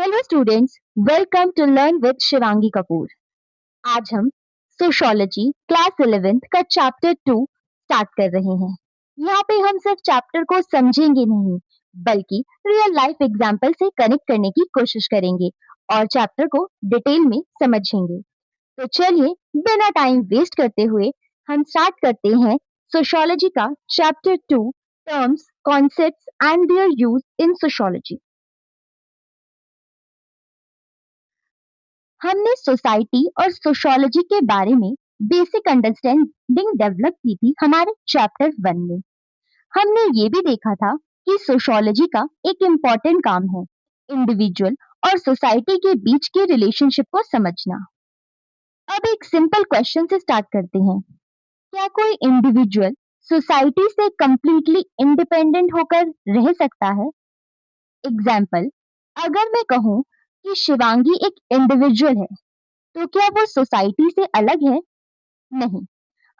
Hello students, welcome to learn with Shivangi Kapoor. आज हम sociology class 11th का चैप्टर 2 स्टार्ट कर रहे हैं। यहाँ पे हम सिर्फ चैप्टर को समझेंगे नहीं, बल्कि रियल लाइफ एग्जाम्पल से कनेक्ट करने की कोशिश करेंगे और चैप्टर को डिटेल में समझेंगे। तो चलिए बिना टाइम वेस्ट करते हुए हम स्टार्ट करते हैं सोशियोलॉजी का chapter 2, terms, concepts and their use in sociology. हमने सोसाइटी और सोशियोलॉजी के बारे में बेसिक अंडरस्टैंडिंग डेवलप की थी हमारे चैप्टर 1 में। हमने ये भी देखा था कि सोशियोलॉजी का एक इम्पॉर्टेंट काम है इंडिविजुअल और सोसाइटी के बीच के रिलेशनशिप को समझना। अब एक सिंपल क्वेश्चन से स्टार्ट करते हैं। क्या कोई इंडिविजुअल सोसाइटी से कंप्लीटली इंडिपेंडेंट होकर रह सकता है? एग्जाम्पल, अगर मैं कहूँ कि शिवांगी एक इंडिविजुअल है, तो क्या वो सोसाइटी से अलग है? नहीं,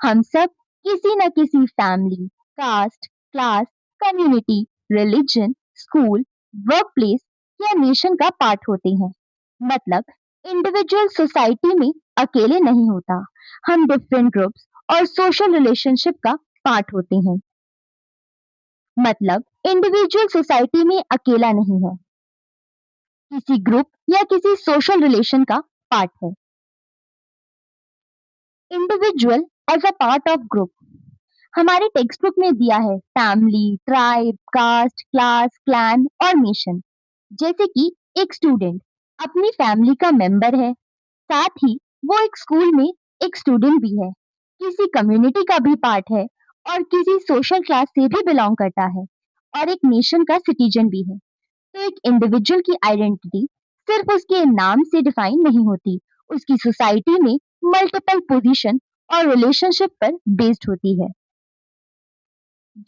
हम सब किसी न किसी family, caste, class, community, religion, school, work place या नेशन का पार्ट होते हैं। मतलब इंडिविजुअल सोसाइटी में अकेले नहीं होता, हम डिफरेंट ग्रुप्स और सोशल रिलेशनशिप का पार्ट होते हैं। मतलब इंडिविजुअल सोसाइटी में अकेला नहीं है, किसी ग्रुप या किसी सोशल रिलेशन का पार्ट है। Individual as a part of group हमारे टेक्स्ट बुक में दिया है family, tribe, caste, class, clan और नेशन। जैसे कि एक स्टूडेंट अपनी फैमिली का मेंबर है, साथ ही वो एक स्कूल में एक स्टूडेंट भी है, किसी कम्युनिटी का भी पार्ट है और किसी सोशल क्लास से भी बिलोंग करता है और एक नेशन का सिटीजन भी है। तो एक इंडिविजुअल की आइडेंटिटी सिर्फ उसके नाम से डिफाइन नहीं होती, उसकी सोसाइटी में मल्टीपल पोजीशन और रिलेशनशिप पर बेस्ड होती है।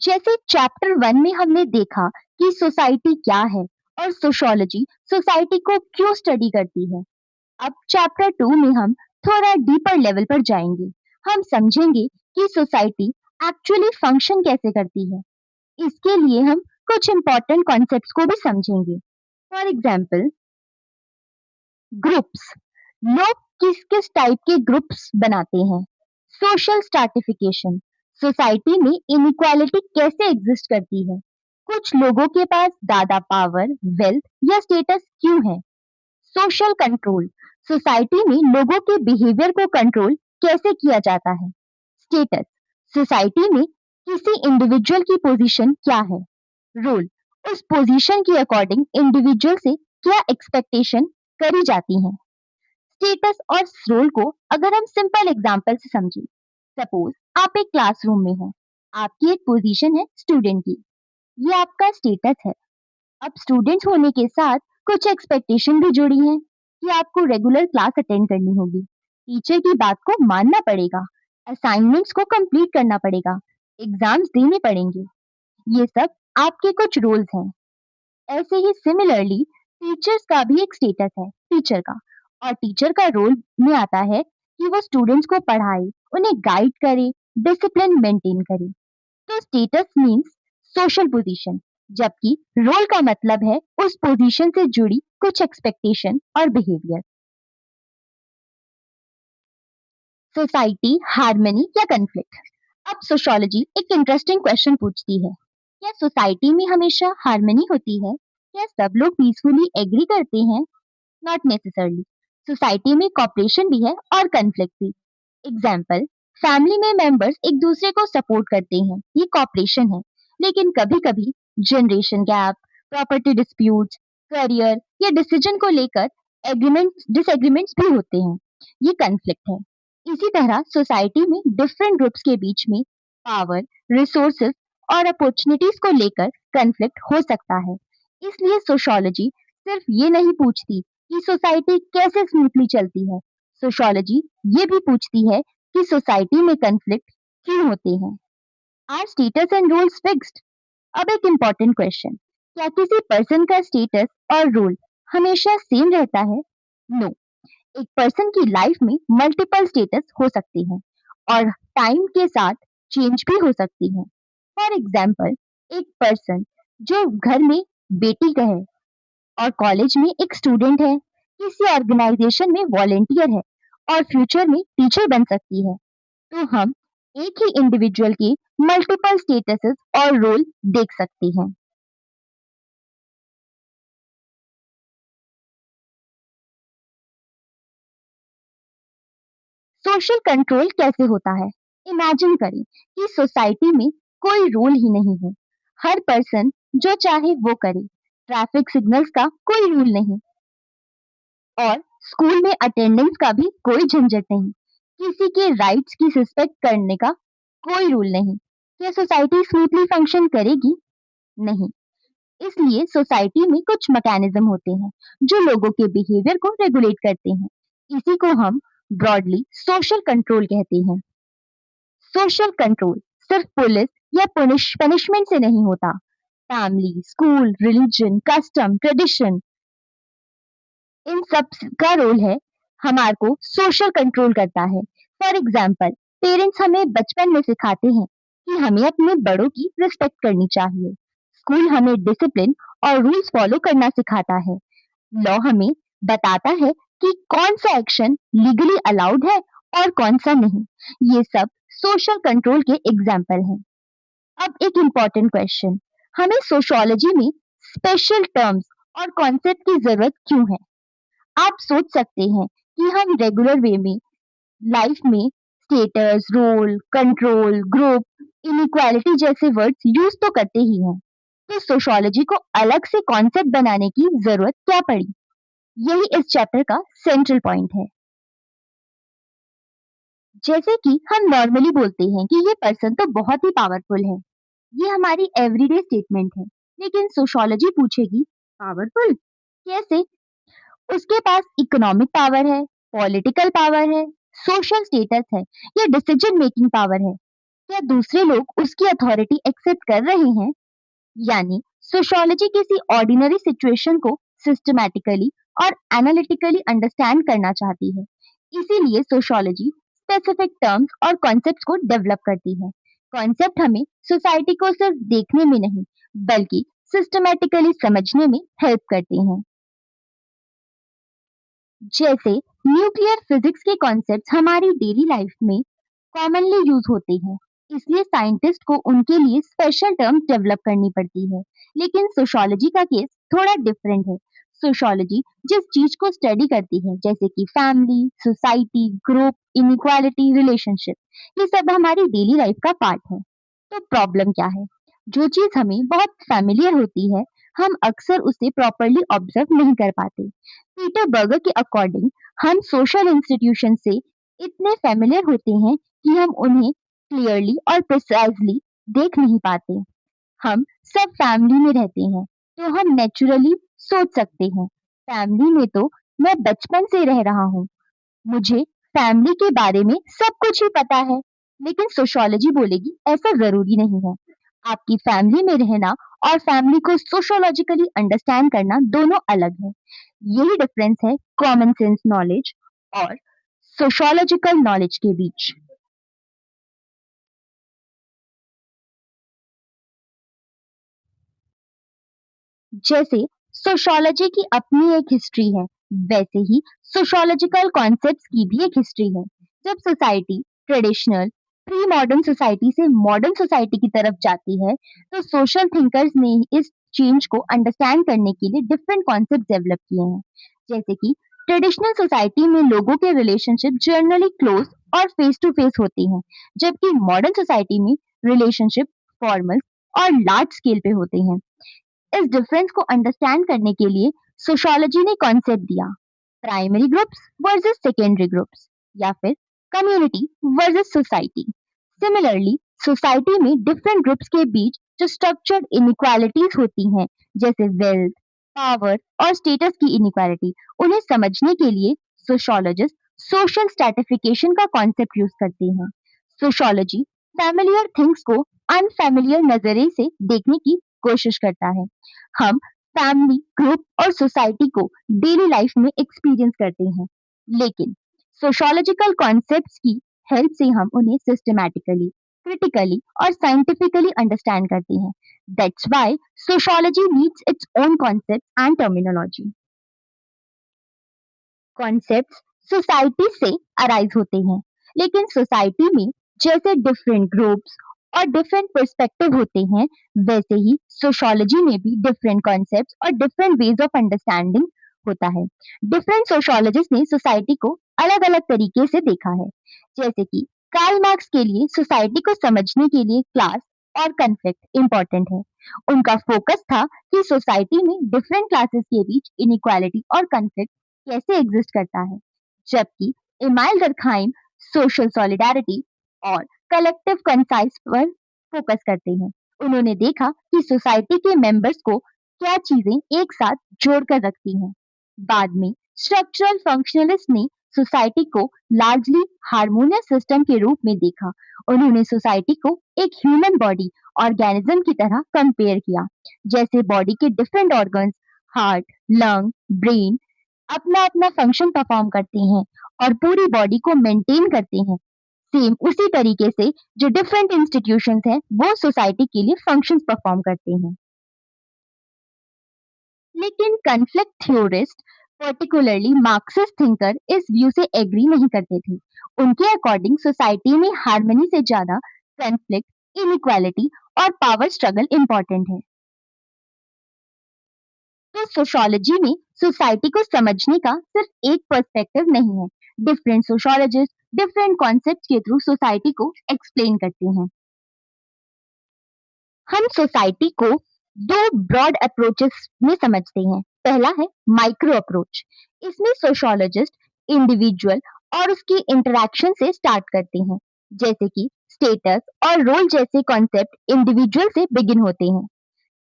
जैसे चैप्टर 1 में हमने देखा कि सोसाइटी क्या है और सोशियोलॉजी सोसाइटी को क्यों स्टडी करती है। अब चैप्टर 2 में हम थोड़ा डीपर लेवल पर जाएंगे। हम समझेंगे कि सोसाइटी एक्चुअली फंक्शन कैसे करती है। इसके लिए हम कुछ इंपॉर्टेंट कॉन्सेप्ट्स को भी समझेंगे। For example, groups. लोग किस किस टाइप के ग्रुप्स बनाते हैं? Social stratification. सोसाइटी में इनइक्वालिटी कैसे एग्जिस्ट करती है? कुछ लोगों के पास ज्यादा पावर, वेल्थ या स्टेटस क्यों है? Social control. सोसाइटी में लोगों के बिहेवियर को कंट्रोल कैसे किया जाता है? स्टेटस। सोसाइटी में किसी इंडिविजुअल की पोजीशन क्या है? रोल। उस पोजीशन के अकॉर्डिंग इंडिविजुअल से क्या एक्सपेक्टेशन करी जाती है? स्टेटस और रोल को अगर हम सिंपल एग्जांपल से समझें, सपोज आप एक क्लासरूम में हैं, आपकी एक पोजीशन है स्टूडेंट की, ये आपका स्टेटस है। अब स्टूडेंट होने के साथ कुछ एक्सपेक्टेशन भी जुड़ी हैं कि आपको रेगुलर क्लास अटेंड करनी होगी, टीचर की बात को मानना पड़ेगा, असाइनमेंट्स को कंप्लीट करना पड़ेगा, एग्जाम्स देने पड़ेंगे। ये सब आपके कुछ रोल्स हैं। ऐसे ही सिमिलरली टीचर्स का भी एक स्टेटस है टीचर का, और टीचर का रोल में आता है कि वो स्टूडेंट्स को पढ़ाए, उन्हें गाइड करे, डिसिप्लिन मेंटेन करे। तो स्टेटस मीन्स सोशल पोजीशन, जबकि रोल का मतलब है उस पोजीशन से जुड़ी कुछ एक्सपेक्टेशन और बिहेवियर। सोसाइटी, हार्मनी या कन्फ्लिक्ट। अब सोशियोलॉजी एक इंटरेस्टिंग क्वेश्चन पूछती है, क्या सोसाइटी में हमेशा हार्मनी होती है? क्या सब लोग पीसफुली एग्री करते हैं? Not necessarily. सोसाइटी में कॉपरेशन भी है और कन्फ्लिक्ट भी। एग्जाम्पल, फैमिली में मेंबर्स एक दूसरे को सपोर्ट करते हैं, ये कॉपरेशन है। लेकिन कभी कभी generation gap, property disputes, career या डिसीजन को लेकर एग्रीमेंट्स डिसएग्रीमेंट्स भी होते हैं, ये कन्फ्लिक्ट है। इसी तरह सोसाइटी में डिफरेंट ग्रुप्स के बीच में पावर, रिसोर्सेज और अपॉर्चुनिटीज को लेकर कन्फ्लिक्ट हो सकता है। इसलिए सोशियोलॉजी सिर्फ ये नहीं पूछती कि सोसाइटी कैसे स्मूथली चलती है, सोशियोलॉजी ये भी पूछती है कि सोसाइटी में कन्फ्लिक्ट क्यों होते हैं। Are status and roles fixed? अब एक इम्पॉर्टेंट क्वेश्चन, क्या किसी पर्सन का स्टेटस और रोल हमेशा सेम रहता है? नो। एक पर्सन की लाइफ में मल्टीपल स्टेटस हो सकते हैं और टाइम के साथ चेंज भी हो सकती है। फॉर एग्जाम्पल, एक पर्सन जो घर में बेटी का है, और कॉलेज में एक स्टूडेंट है, किसी ऑर्गेनाइजेशन में वॉलेंटियर है और फ्यूचर में टीचर बन सकती है। तो हम एक ही इंडिविजुअल के मल्टीपल स्टेटसेस और रोल देख सकते हैं। सोशल कंट्रोल कैसे होता है? इमेजिन करें कि सोसाइटी में कोई रूल ही नहीं है। हर पर्सन जो चाहे वो करे। ट्रैफिक सिग्नल्स का कोई रूल नहीं और स्कूल में अटेंडेंस का भी कोई झंझट नहीं। किसी के राइट्स की रिस्पेक्ट करने का कोई रूल नहीं। क्या सोसाइटी स्मूथली फंक्शन करेगी? नहीं। इसलिए सोसाइटी में कुछ मैकेनिज्म होते हैं जो लोगों के बिहेवियर को रेगुलेट करते हैं। इसी को हम ब्रॉडली सोशल कंट्रोल कहते हैं। सोशल कंट्रोल सिर्फ पुलिस या पनिशमेंट से नहीं होता। Family, school, religion, custom, tradition, इन सब का रोल है हमारे को सोशल कंट्रोल करता है। फॉर एग्जाम्पल, पेरेंट्स हमें बचपन में सिखाते हैं कि हमें अपने बड़ों की रिस्पेक्ट करनी चाहिए। स्कूल हमें डिसिप्लिन और रूल्स फॉलो करना सिखाता है। लॉ हमें बताता है कि कौन सा एक्शन लीगली अलाउड है और कौन सा नहीं। ये सब सोशल कंट्रोल के एग्जाम्पल हैं। अब एक इम्पॉर्टेंट क्वेश्चन, हमें सोशियोलॉजी में स्पेशल टर्म्स और कॉन्सेप्ट की जरूरत क्यों है? आप सोच सकते हैं कि हम रेगुलर वे में लाइफ में status, role, control, group, inequality जैसे वर्ड्स यूज तो करते ही हैं। तो सोशियोलॉजी को अलग से कॉन्सेप्ट बनाने की जरूरत क्या पड़ी? यही इस चैप्टर का सेंट्रल पॉइंट है। जैसे कि हम नॉर्मली बोलते हैं कि ये पर्सन तो बहुत ही पावरफुल है। ये हमारी एवरीडे स्टेटमेंट है। लेकिन सोशियोलॉजी पूछेगी, पावरफुल कैसे? उसके पास इकोनॉमिक पावर है, पॉलिटिकल पावर है, सोशल स्टेटस है या डिसीजन मेकिंग पावर है? क्या दूसरे लोग उसकी अथॉरिटी एक्सेप्ट कर रहे हैं? यानी सोशियोलॉजी किसी ऑर्डिनरी सिचुएशन को सिस्टमैटिकली और एनालिटिकली अंडरस्टैंड करना चाहती है। इसीलिए सोशियोलॉजी स्पेसिफिक टर्म्स और कॉन्सेप्ट्स को डेवलप करती है। कॉन्सेप्ट हमें सोसाइटी को सिर्फ देखने में नहीं, बल्कि सिस्टमैटिकली समझने में हेल्प करते हैं। जैसे न्यूक्लियर फिजिक्स के कॉन्सेप्ट्स हमारी डेली लाइफ में कॉमनली यूज होते हैं, इसलिए साइंटिस्ट को उनके लिए स्पेशल टर्म्स डेवलप करनी पड़ती है। लेकिन सोशियोलॉजी का केस थोड़ा डिफरेंट है। सोशियोलॉजी जिस चीज को स्टडी करती है, जैसे कि family, society, group, inequality, relationship, ये सब हमारी डेली लाइफ का पार्ट है। तो प्रॉब्लम क्या है? जो चीज हमें बहुत फैमिलियर होती है, हम अक्सर उसे प्रॉपरली ऑब्जर्व नहीं कर पाते। पीटर बर्गर के अकॉर्डिंग, हम सोशल इंस्टीट्यूशन से इतने फेमिलियर होते हैं कि हम उन्हें क्लियरली और प्रिसाइजली देख नहीं पाते। हम सब फैमिली में रहते हैं, तो हम नेचुरली सोच सकते हैं, फैमिली में तो मैं बचपन से रह रहा हूँ, मुझे फैमिली के बारे में सब कुछ ही पता है। लेकिन सोशियोलॉजी बोलेगी ऐसा जरूरी नहीं है। आपकी फैमिली में रहना और फैमिली को सोशियोलॉजिकली अंडरस्टैंड करना दोनों अलग है। यही डिफरेंस है कॉमन सेंस नॉलेज और सोशियोलॉजिकल नॉलेज के बीच। जैसे सोशियोलॉजी की अपनी एक हिस्ट्री है, वैसे ही सोशियोलॉजिकल कॉन्सेप्ट्स की भी एक हिस्ट्री है। जब society traditional pre modern society से मॉडर्न सोसाइटी की तरफ जाती है, तो सोशल थिंकर्स ने इस चेंज को अंडरस्टैंड करने के लिए डिफरेंट कॉन्सेप्ट डेवलप किए हैं। जैसे कि ट्रेडिशनल सोसाइटी में लोगों के रिलेशनशिप जनरली क्लोज और फेस टू फेस होती हैं, जबकि मॉडर्न सोसाइटी में रिलेशनशिप फॉर्मल और लार्ज स्केल पे होते हैं। इस डिफरेंस को अंडरस्टैंड करने के लिए सोशियोलॉजी ने कॉन्सेप्ट दिया, primary groups versus secondary groups, या फिर community versus society. Similarly society में डिफरेंट ग्रुप्स के बीच जो स्ट्रक्चर्ड इनइक्वालिटीज होती हैं, जैसे वेल्थ, पावर और स्टेटस की इनइक्वालिटी, उन्हें समझने के लिए सोशियोलॉजिस्ट सोशल स्ट्रैटिफिकेशन का कॉन्सेप्ट यूज करते हैं। सोशियोलॉजी फैमिलियर थिंग्स को अनफैमिलियर नजरिए से देखने की कोशिश करता है। हम फैमिली, ग्रुप और सोसाइटी को डेली लाइफ में एक्सपीरियंस करते हैं, लेकिन सोशियोलॉजिकल कॉन्सेप्ट्स की हेल्प से हम उन्हें सिस्टमैटिकली critically और scientifically understand करते हैं. That's why sociology needs its own concepts and terminology. Concepts society से अराइज होते हैं, लेकिन सोसाइटी में जैसे डिफरेंट ग्रुप्स और डिफरेंट पर्सपेक्टिव होते हैं, वैसे ही सोशोलॉजी में भी डिफरेंट कॉन्सेप्ट्स और डिफरेंट वेज ऑफ अंडरस्टैंडिंग होता है. डिफरेंट सोशोलॉजिस्ट ने सोसाइटी को अलग अलग तरीके से देखा है. जैसे कि कार्ल मार्क्स के लिए सोसाइटी को समझने के लिए क्लास और कन्फ्लिक्ट इम्पोर्टेंट है. उनका फोकस था कि सोसाइटी में डिफरेंट क्लासेस के बीच इनइक्वालिटी और कन्फ्लिक्ट कैसे एग्जिस्ट करता है, जबकि इमाइल डर्कहाइम सोशल सॉलिडारिटी और कलेक्टिव कंसाइंस पर फोकस करते हैं. उन्होंने देखा कि सोसाइटी के मेंबर्स को क्या चीजें एक साथ जोड़कर रखती हैं. बाद में स्ट्रक्चरल फंक्शनलिस्ट ने सोसाइटी को लार्जली हार्मोनियस सिस्टम के रूप में देखा. उन्होंने सोसाइटी को एक ह्यूमन बॉडी ऑर्गेनिज्म की तरह कंपेयर किया, जैसे बॉडी के different organs, heart, lung, brain अपना अपना फंक्शन परफॉर्म करते हैं और पूरी बॉडी को मेंटेन करते हैं. सेम उसी तरीके से जो डिफरेंट इंस्टीट्यूशंस हैं वो सोसाइटी के लिए फंक्शंस परफॉर्म करते हैं. लेकिन conflict theorist, particularly Marxist thinker, इस व्यू से एग्री नहीं करते थे. उनके अकॉर्डिंग सोसाइटी में हार्मनी से ज्यादा कन्फ्लिक्ट, इनइक्वालिटी और पावर स्ट्रगल इम्पोर्टेंट है. तो सोशोलॉजी में सोसाइटी को समझने का सिर्फ एक पर्सपेक्टिव नहीं है. डिफरेंट सोशोलॉजिस्ट डिफरेंट कॉन्सेप्ट के थ्रू सोसाइटी को एक्सप्लेन करते हैं. हम सोसाइटी को दो ब्रॉड अप्रोचेस में समझते हैं. पहला है माइक्रो अप्रोच. इसमें सोशोलॉजिस्ट इंडिविजुअल और उसकी इंटरेक्शन से स्टार्ट करते हैं, जैसे कि स्टेटस और रोल जैसे कॉन्सेप्ट इंडिविजुअल से बिगिन होते हैं.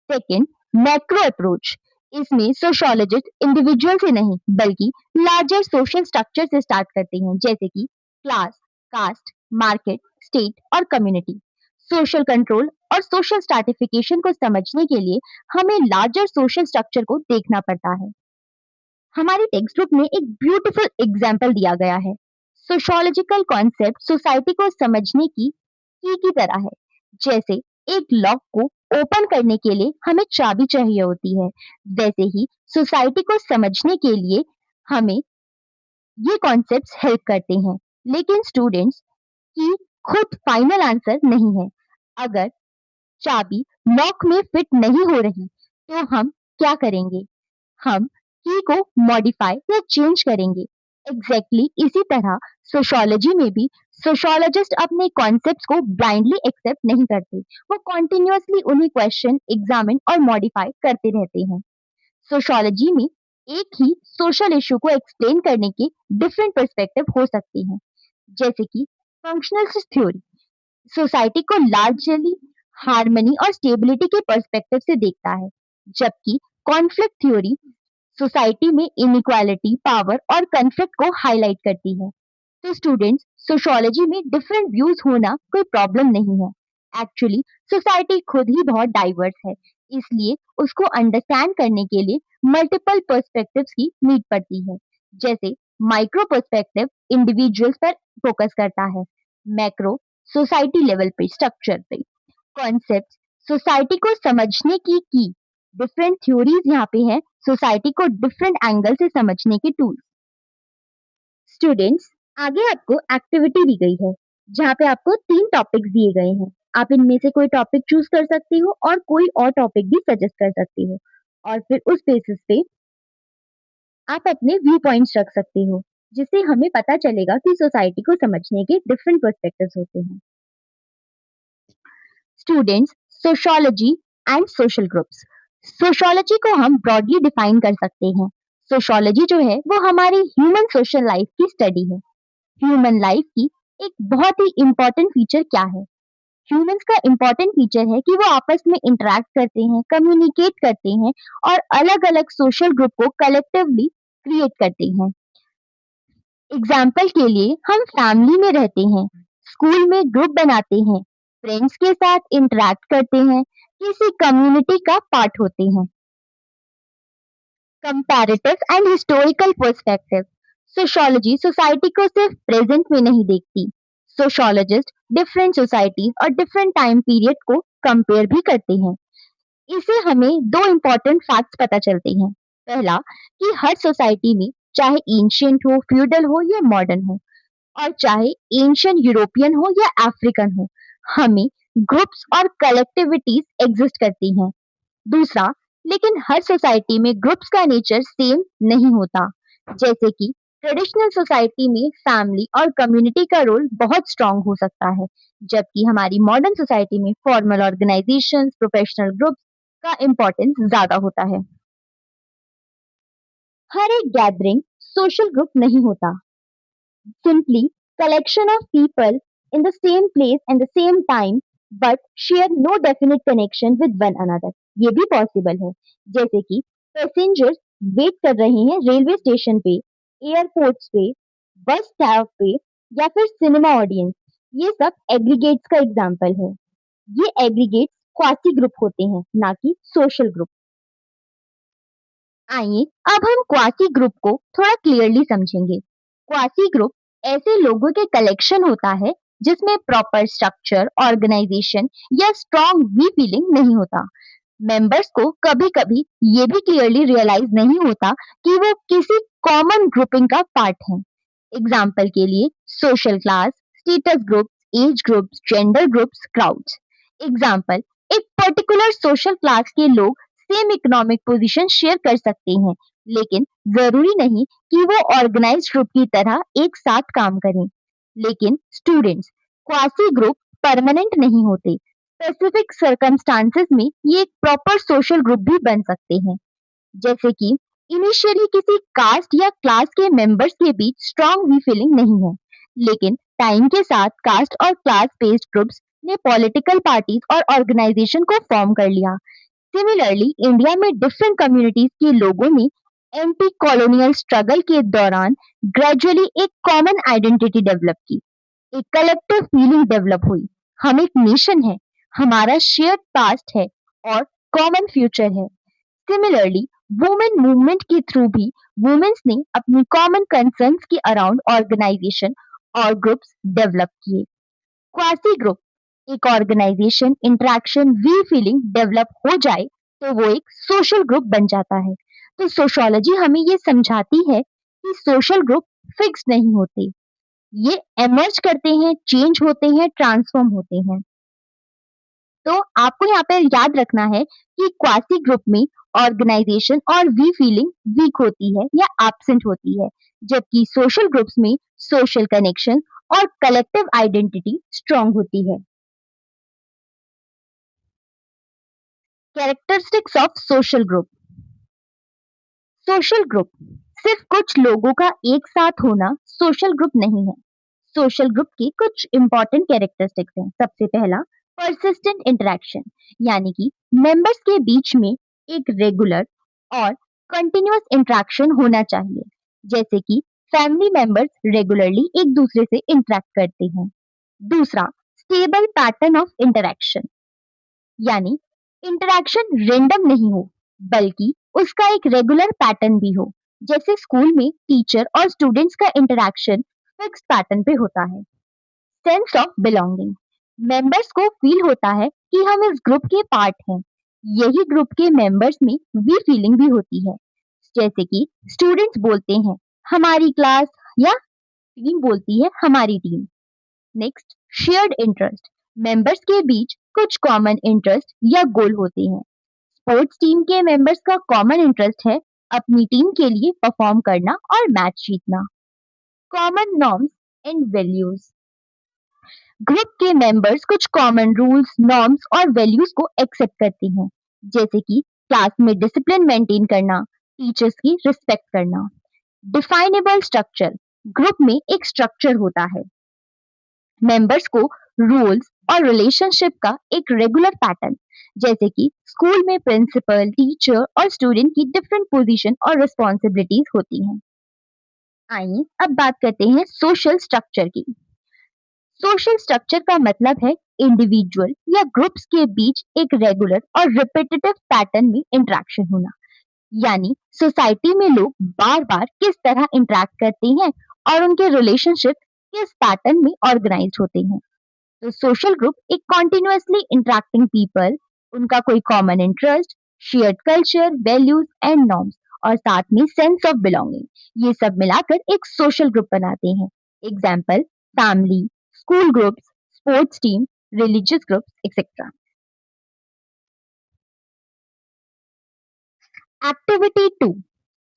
Second, macro approach. इसमें सोशोलॉजिस्ट इंडिविजुअल से नहीं बल्कि लार्जर सोशल स्ट्रक्चर से स्टार्ट करते हैं, जैसे कि क्लास, कास्ट, मार्केट, स्टेट और कम्युनिटी. सोशल कंट्रोल और सोशल स्ट्रैटिफिकेशन को समझने के लिए हमें लार्जर सोशल स्ट्रक्चर को देखना पड़ता है. हमारी टेक्स्ट बुक में एक ब्यूटीफुल एग्जाम्पल दिया गया है. सोशोलॉजिकल कॉन्सेप्ट सोसाइटी को समझने की तरह है. जैसे एक लॉक को ओपन करने के लिए हमें चाबी चाहिए होती है, वैसे ही सोसाइटी को समझने के लिए हमें ये कॉन्सेप्ट्स हेल्प करते हैं. लेकिन स्टूडेंट्स की खुद फाइनल आंसर नहीं है. अगर चाबी लॉक में फिट नहीं हो रही तो हम क्या करेंगे? हम की को मॉडिफाई या चेंज करेंगे. एग्जैक्टली इसी तरह सोशोलॉजी में भी सोशोलॉजिस्ट अपने कॉन्सेप्ट्स को ब्लाइंडली एक्सेप्ट नहीं करते. वो कॉन्टिन्यूअसली उन्हें क्वेश्चन, एग्जामिन और मॉडिफाई करते रहते हैं. सोशोलॉजी में एक ही सोशल इशू को एक्सप्लेन करने के डिफरेंट पर्सपेक्टिव हो सकते हैं, जैसे कि फंक्शनलिस्ट थ्योरी सोसाइटी को लार्जली हार्मनी और स्टेबिलिटी के पर्सपेक्टिव से देखता है, जबकि कॉन्फ्लिक्ट थ्योरी सोसाइटी में इनइक्वालिटी, पावर और कन्फ्लिक्ट को हाईलाइट करती है. तो स्टूडेंट्स, सोशोलॉजी में डिफरेंट व्यूज होना कोई प्रॉब्लम नहीं है. एक्चुअली सोसाइटी खुद ही बहुत डाइवर्स है, इसलिए उसको अंडरस्टैंड करने के लिए मल्टीपल पर्सपेक्टिव्स की नीड पड़ती है. जैसे माइक्रो पर्सपेक्टिव इंडिविजुअल्स पर फोकस करता है, मैक्रो सोसाइटी लेवल पे, स्ट्रक्चर पे. कॉन्सेप्ट सोसाइटी को समझने की डिफरेंट थ्योरीज यहाँ पे है, सोसाइटी को डिफरेंट एंगल से समझने के टूल्स. स्टूडेंट्स, आगे आपको एक्टिविटी दी गई है, जहाँ पे आपको 3 टॉपिक्स दिए गए हैं. आप इनमें से कोई टॉपिक चूज कर सकती हो और कोई और टॉपिक भी सजेस्ट कर सकती हो, और फिर उस बेसिस पे आप अपने व्यू पॉइंट्स रख सकते हो, जिससे हमें पता चलेगा कि सोसाइटी को समझने के डिफरेंट पर्सपेक्टिव्स होते हैं. Students, sociology and social groups. Sociology को हम ब्रॉडली डिफाइन कर सकते हैं. सोशोलॉजी जो है वो हमारी ह्यूमन सोशल लाइफ की स्टडी है. ह्यूमन लाइफ की एक बहुत ही इंपॉर्टेंट फीचर क्या है? ह्यूमंस का इंपॉर्टेंट फीचर है कि वो आपस में इंटरेक्ट करते हैं, कम्युनिकेट करते हैं और अलग अलग सोशल ग्रुप को कलेक्टिवली क्रिएट करते हैं. एग्जाम्पल के लिए हम फैमिली में रहते हैं, स्कूल में ग्रुप बनाते हैं, फ्रेंड्स के साथ इंटरेक्ट करते हैं, किसी कम्युनिटी का पार्ट होते हैं. Comparative and historical perspective. Sociology society को सिर्फ प्रेजेंट में नहीं देखती. सोशोलॉजिस्ट डिफरेंट सोसाइटीज और डिफरेंट टाइम पीरियड को कंपेयर भी करते हैं। इससे हमें दो इम्पोर्टेंट फैक्ट्स पता चलते हैं। पहला, कि हर सोसाइटी में चाहे एंशियंट हो, फ्यूडल हो या मॉडर्न हो, और चाहे एंशियंट यूरोपियन हो या अफ्रीकन हो, हमें ग्रुप्स और कलेक्टिविटीज एग्जिस्ट करती हैं। दूसरा, लेकिन हर सोसाइटी में ग्रुप्स का नेचर सेम नहीं होता। जैसे कि ट्रेडिशनल सोसाइटी में फैमिली और कम्युनिटी का रोल बहुत स्ट्रांग हो सकता है, जबकि हमारी मॉडर्न सोसाइटी में फॉर्मल ऑर्गेनाइजेशंस, प्रोफेशनल ग्रुप्स का इम्पोर्टेंस ज्यादा होता है। हर एक गैदरिंग सोशल ग्रुप नहीं होता, simply collection of people in the same place and the same time but share no definite connection with one another। ये भी पॉसिबल है, जैसे कि पैसेंजर्स वेट कर रहे हैं रेलवे स्टेशन पे, एयरपोर्ट्स पे, बस स्टॉप पे, या फिर सिनेमा ऑडियंस। ये सब एग्रीगेट्स का एग्जाम्पल है। ये एग्रीगेट्स क्वासी ग्रुप होते हैं, ना कि सोशल ग्रुप। आइए अब हम क्वासी ग्रुप को थोड़ा क्लियरली समझेंगे। क्वासी ग्रुप ऐसे लोगों के कलेक्शन होता है जिसमें प्रॉपर स्ट्रक्चर, ऑर्गेनाइजेशन या स्ट्रॉन्ग वी फीलिंग नहीं होता। मेंबर्स को कभी-कभी ये भी क्लियरली रियलाइज नहीं होता कि वो किसी कॉमन ग्रुपिंग का पार्ट है। एग्जाम्पल के लिए social class, status groups, age groups, gender groups, crowds. Example, एक पर्टिकुलर सोशल क्लास के लोग सेम इकोनॉमिक पोजीशन शेयर कर सकते हैं, लेकिन जरूरी नहीं कि वो ऑर्गेनाइज्ड ग्रुप की तरह एक साथ काम करें। लेकिन स्टूडेंट्स, क्वासी ग्रुप परमानेंट नहीं होते। स्पेसिफिक सर्कमस्टांसेस में ये एक प्रॉपर सोशल ग्रुप भी बन सकते हैं। जैसे कि इनिशियली किसी कास्ट या क्लास के मेंबर्स के बीच स्ट्रॉन्ग वी फीलिंग नहीं है, लेकिन टाइम के साथ कास्ट और क्लास बेस्ड ग्रुप्स ने पॉलिटिकल पार्टीज और ऑर्गेनाइजेशन को फॉर्म कर लिया। सिमिलरली इंडिया में डिफरेंट कम्युनिटीज के लोगों ने एंटी कॉलोनियल स्ट्रगल के दौरान ग्रेजुअली एक कॉमन आइडेंटिटी डेवलप की, एक कलेक्टिव फीलिंग डेवलप हुई। हम एक नेशन है, हमारा शेयर्ड पास्ट है और कॉमन फ्यूचर है। सिमिलरली वुमेन मूवमेंट के थ्रू भी वुमेन्स ने अपनी कॉमन कंसर्न्स के अराउंड ऑर्गेनाइजेशन और ग्रुप्स डेवलप किए। क्वासी ग्रुप एक organization, interaction, we feeling develop हो जाए तो वो एक सोशल ग्रुप बन जाता है। तो सोशियोलॉजी हमें ये समझाती है कि सोशल ग्रुप फिक्स नहीं होते, ये एमर्ज करते हैं, चेंज होते हैं, ट्रांसफॉर्म होते हैं। तो आपको यहाँ पे याद रखना है कि क्वासी ग्रुप में ऑर्गेनाइजेशन और वी फीलिंग वीक होती है या एब्सेंट होती है, जबकि सोशल ग्रुप्स में सोशल कनेक्शन और कलेक्टिव आइडेंटिटी स्ट्रांग होती है। Characteristics of social group. Social group सिर्फ कुछ लोगों का एक साथ होना सोशल ग्रुप नहीं है। सोशल ग्रुप की कुछ इंपॉर्टेंट कैरेक्टरिस्टिक्स हैं। सबसे पहला, परसिस्टेंट इंटरेक्शन, यानी कि मेंबर्स के बीच में एक रेगुलर और कंटिन्यूअस इंटरेक्शन होना चाहिए, जैसे कि फैमिली मेंबर्स रेगुलरली एक दूसरे से इंटरेक्ट करते हैं। दूसरा, स्टेबल पैटर्न ऑफ इंटरेक्शन, यानी इंटरेक्शन रेंडम नहीं हो, बल्कि उसका एक रेगुलर पैटर्न भी हो। जैसे स्कूल में टीचर और स्टूडेंट्स का इंटरेक्शन फिक्स पैटर्न पे होता है। सेंस ऑफ बिलोंगिंग, मेंबर्स को फील होता है कि हम इस ग्रुप के पार्ट हैं। यही ग्रुप के मेंबर्स में वी फीलिंग भी होती है, जैसे कि स्टूडेंट्स बोलते हैं हमारी क्लास, या टीम बोलती है हमारी team. Next, shared interest, members के बीच कुछ कॉमन इंटरेस्ट या गोल होते हैं। स्पोर्ट्स टीम के मेंबर्स का कॉमन इंटरेस्ट है अपनी टीम के लिए परफॉर्म करना और मैच जीतना। Common norms and values, group के मेंबर्स कुछ कॉमन रूल्स, नॉर्म्स और वैल्यूज को एक्सेप्ट करते हैं, जैसे कि क्लास में डिसिप्लिन मेंटेन करना, टीचर्स की रिस्पेक्ट करना। डिफाइनेबल स्ट्रक्चर, ग्रुप में एक स्ट्रक्चर होता है, मेंबर्स को रूल्स और रिलेशनशिप का एक रेगुलर पैटर्न, जैसे कि स्कूल में प्रिंसिपल, टीचर और स्टूडेंट की डिफरेंट पोजीशन और रिस्पॉन्सिबिलिटीज होती हैं। आइए अब बात करते हैं सोशल स्ट्रक्चर की। सोशल स्ट्रक्चर का मतलब है इंडिविजुअल या ग्रुप्स के बीच एक रेगुलर और रिपीटेटिव पैटर्न में इंटरेक्शन होना, यानी सोसाइटी में लोग बार बार किस तरह इंटरेक्ट करते हैं और उनके रिलेशनशिप किस पैटर्न में ऑर्गेनाइज होते हैं। तो सोशल ग्रुप एक कॉन्टिन्यूअसली इंटरेक्टिंग पीपल, उनका कोई common interest, shared culture, values and norms और साथ में सेंस ऑफ बिलोंगिंग, ये सब मिलाकर एक सोशल ग्रुप बनाते हैं। Example, family, school groups, sports team, religious groups, etcetera. Activity 2।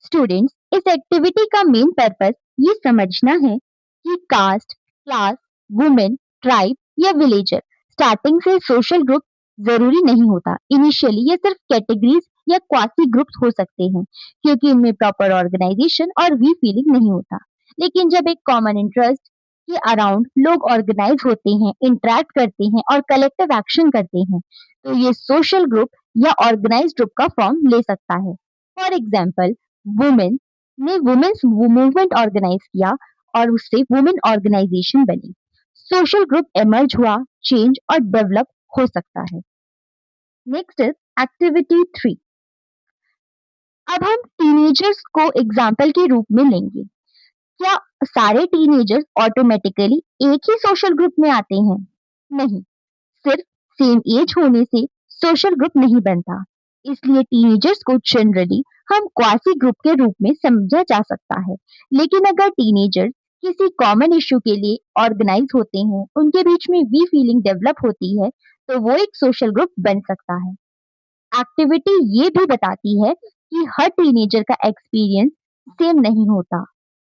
Students, इस एक्टिविटी का मेन पर्पस ये समझना है कि कास्ट, क्लास, वुमेन, ट्राइब या विलेजर स्टार्टिंग से सोशल ग्रुप जरूरी नहीं होता। इनिशियली ये सिर्फ कैटेगरीज या क्वासी ग्रुप्स हो सकते हैं क्योंकि इनमें प्रॉपर ऑर्गेनाइजेशन और वी फीलिंग नहीं होता। लेकिन जब एक कॉमन इंटरेस्ट के अराउंड लोग ऑर्गेनाइज होते हैं, इंटरेक्ट करते हैं और कलेक्टिव एक्शन करते हैं, तो ये सोशल ग्रुप या ऑर्गेनाइज ग्रुप का फॉर्म ले सकता है। फॉर एग्जाम्पल, वुमेन ने वुमेन्स मूवमेंट ऑर्गेनाइज किया और उससे वुमेन ऑर्गेनाइजेशन बनी। सोशल ग्रुप एमर्ज हुआ, चेंज और डेवलप हो सकता है। Next is activity 3। अब हम टीनेजर्स को एग्जाम्पल के रूप में लेंगे। क्या सारे टीनेजर्स ऑटोमेटिकली एक ही सोशल ग्रुप में आते हैं? नहीं, सिर्फ सेम एज होने से सोशल ग्रुप नहीं बनता। इसलिए टीनेजर्स को जनरली हम क्वासी ग्रुप के रूप में समझा जा सकता है। लेकिन अगर टीनेजर्स किसी कॉमन इशू के लिए ऑर्गेनाइज होते हैं, उनके बीच में वी फीलिंग डेवलप होती है, तो वो एक सोशल ग्रुप बन सकता है। एक्टिविटी ये भी बताती है कि हर टीनेजर का एक्सपीरियंस सेम नहीं होता।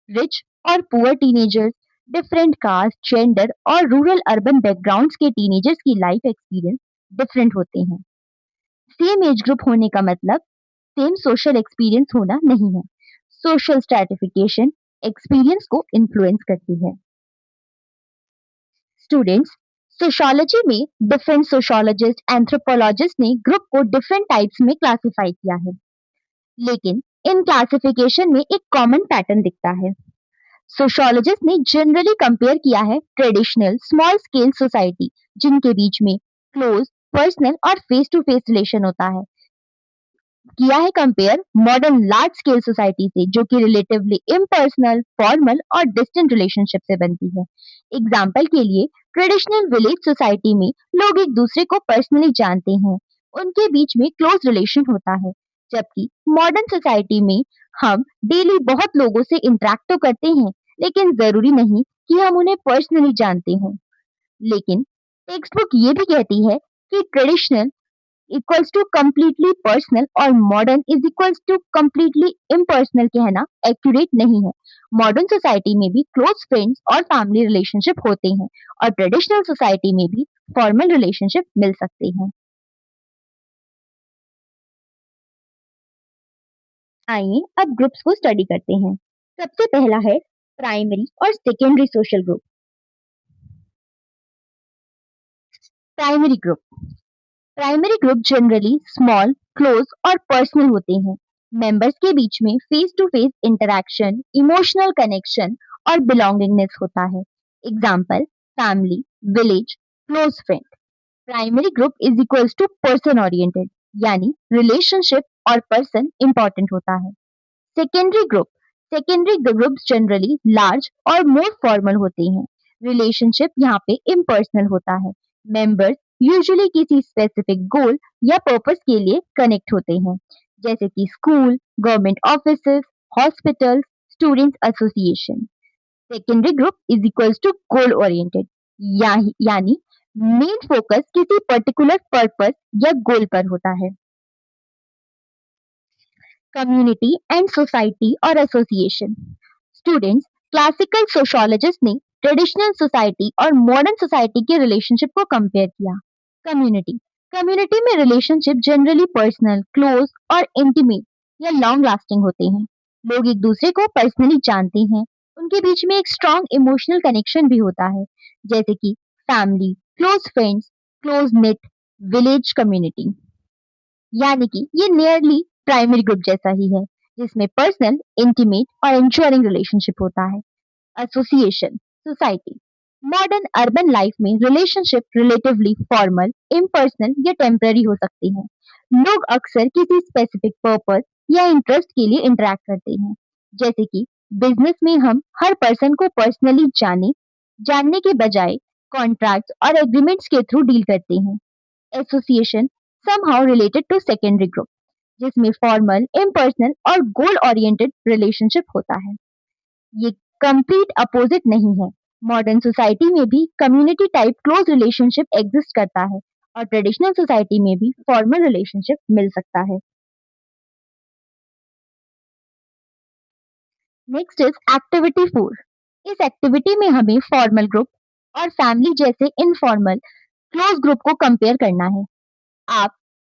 रिच और poor teenagers, different caste, gender और रूरल अर्बन बैकग्राउंड्स के टीनेजर्स की लाइफ एक्सपीरियंस डिफरेंट होते हैं। सेम एज ग्रुप होने का मतलब सेम सोशल एक्सपीरियंस होना नहीं है। सोशल स्ट्रैटिफिकेशन एक्सपीरियंस को इन्फ्लुएंस करती है। स्टूडेंट्स, सोशियोलॉजी में डिफरेंट सोशियोलॉजिस्ट, एंथ्रोपोलॉजिस्ट ने ग्रुप को डिफरेंट टाइप्स में क्लासिफाई किया है, लेकिन इन क्लासिफिकेशन में एक कॉमन पैटर्न दिखता है। सोशियोलॉजिस्ट ने जनरली कंपेयर किया है ट्रेडिशनल स्मॉल स्केल सोसाइटी, जिनके बीच में क्लोज, पर्सनल और फेस टू फेस रिलेशन होता है, किया है compare modern large scale society से, जो कि रिलेटिवली इम्पर्सनल, फॉर्मल और डिस्टेंट रिलेशनशिप से बनती है। एग्जाम्पल के लिए, ट्रेडिशनल विलेज सोसाइटी में लोग एक दूसरे को पर्सनली जानते हैं, उनके बीच में क्लोज रिलेशन होता है, जबकि मॉडर्न सोसाइटी में हम डेली बहुत लोगों से इंटरेक्ट तो करते हैं, लेकिन जरूरी नहीं कि हम उन्हें पर्सनली जानते हों। लेकिन टेक्स्ट बुक ये भी कहती है कि traditional equals to completely personal और modern is equals to completely impersonal कहना एक्यूरेट नहीं है। मॉडर्न सोसाइटी में भी क्लोज फ्रेंड्स और फैमिली रिलेशनशिप होते हैं और ट्रेडिशनल सोसाइटी में भी फॉर्मल रिलेशनशिप मिल सकते हैं। आइए अब ग्रुप्स को स्टडी करते हैं। सबसे पहला है प्राइमरी और secondary social group. Primary group, primary group generally small, close और पर्सनल होते हैं। मेंबर्स के बीच में face to face interaction, emotional connection और बिलोंगिंगनेस होता है। Example, family, village, close friend. Primary group is equals to person oriented, यानी रिलेशनशिप और पर्सन इंपॉर्टेंट होता है। Secondary group, secondary groups generally large और मोर फॉर्मल होते हैं। रिलेशनशिप यहाँ पे इम्पर्सनल होता है। मेंबर्स यूजुअली किसी स्पेसिफिक गोल या पर्पस के लिए कनेक्ट होते हैं, जैसे कि school, government offices, hospitals, students association. Secondary group is equals to goal oriented, यानी मेन फोकस किसी पर्टिकुलर पर्पस या गोल पर होता है। कम्युनिटी एंड सोसाइटी और एसोसिएशन। स्टूडेंट्स, क्लासिकल सोशियोलॉजिस्ट ने ट्रेडिशनल सोसाइटी और मॉडर्न सोसाइटी के रिलेशनशिप को कंपेयर किया। कम्युनिटी, कम्युनिटी में रिलेशनशिप जनरली पर्सनल, क्लोज और इंटीमेट या लॉन्ग लास्टिंग होते हैं। लोग एक दूसरे को पर्सनली जानते हैं, उनके बीच में एक स्ट्रॉन्ग इमोशनल कनेक्शन भी होता है, जैसे कि family, close friends, close net, village community. यानी कि ये नियरली प्राइमरी ग्रुप जैसा ही है, जिसमें पर्सनल, इंटीमेट और इंश्योरिंग रिलेशनशिप होता है। Association, society, modern urban life में रिलेशनशिप रिलेटिवली फॉर्मल, इम्पर्सनल या टेम्पररी हो सकते हैं। लोग अक्सर किसी स्पेसिफिक पर्पस या इंटरेस्ट के लिए इंटरेक्ट करते हैं, जैसे कि बिजनेस में हम हर पर्सन को पर्सनली जानने के बजाय कॉन्ट्रैक्ट्स और एग्रीमेंट्स के थ्रू डील करते हैं। Association somehow related to secondary group, जिसमें फॉर्मल, इम्पर्सनल और गोल ओरिएंटेड रिलेशनशिप होता है। ये कंप्लीट अपोजिट नहीं है। मॉडर्न सोसाइटी में भी community type close relationship exist करता है और ट्रेडिशनल सोसाइटी में भी फॉर्मल रिलेशनशिप मिल सकता है। Next is activity 4। इस एक्टिविटी में हमें फॉर्मल ग्रुप और फैमिली जैसे इनफॉर्मल क्लोज ग्रुप को कंपेयर करना है। आप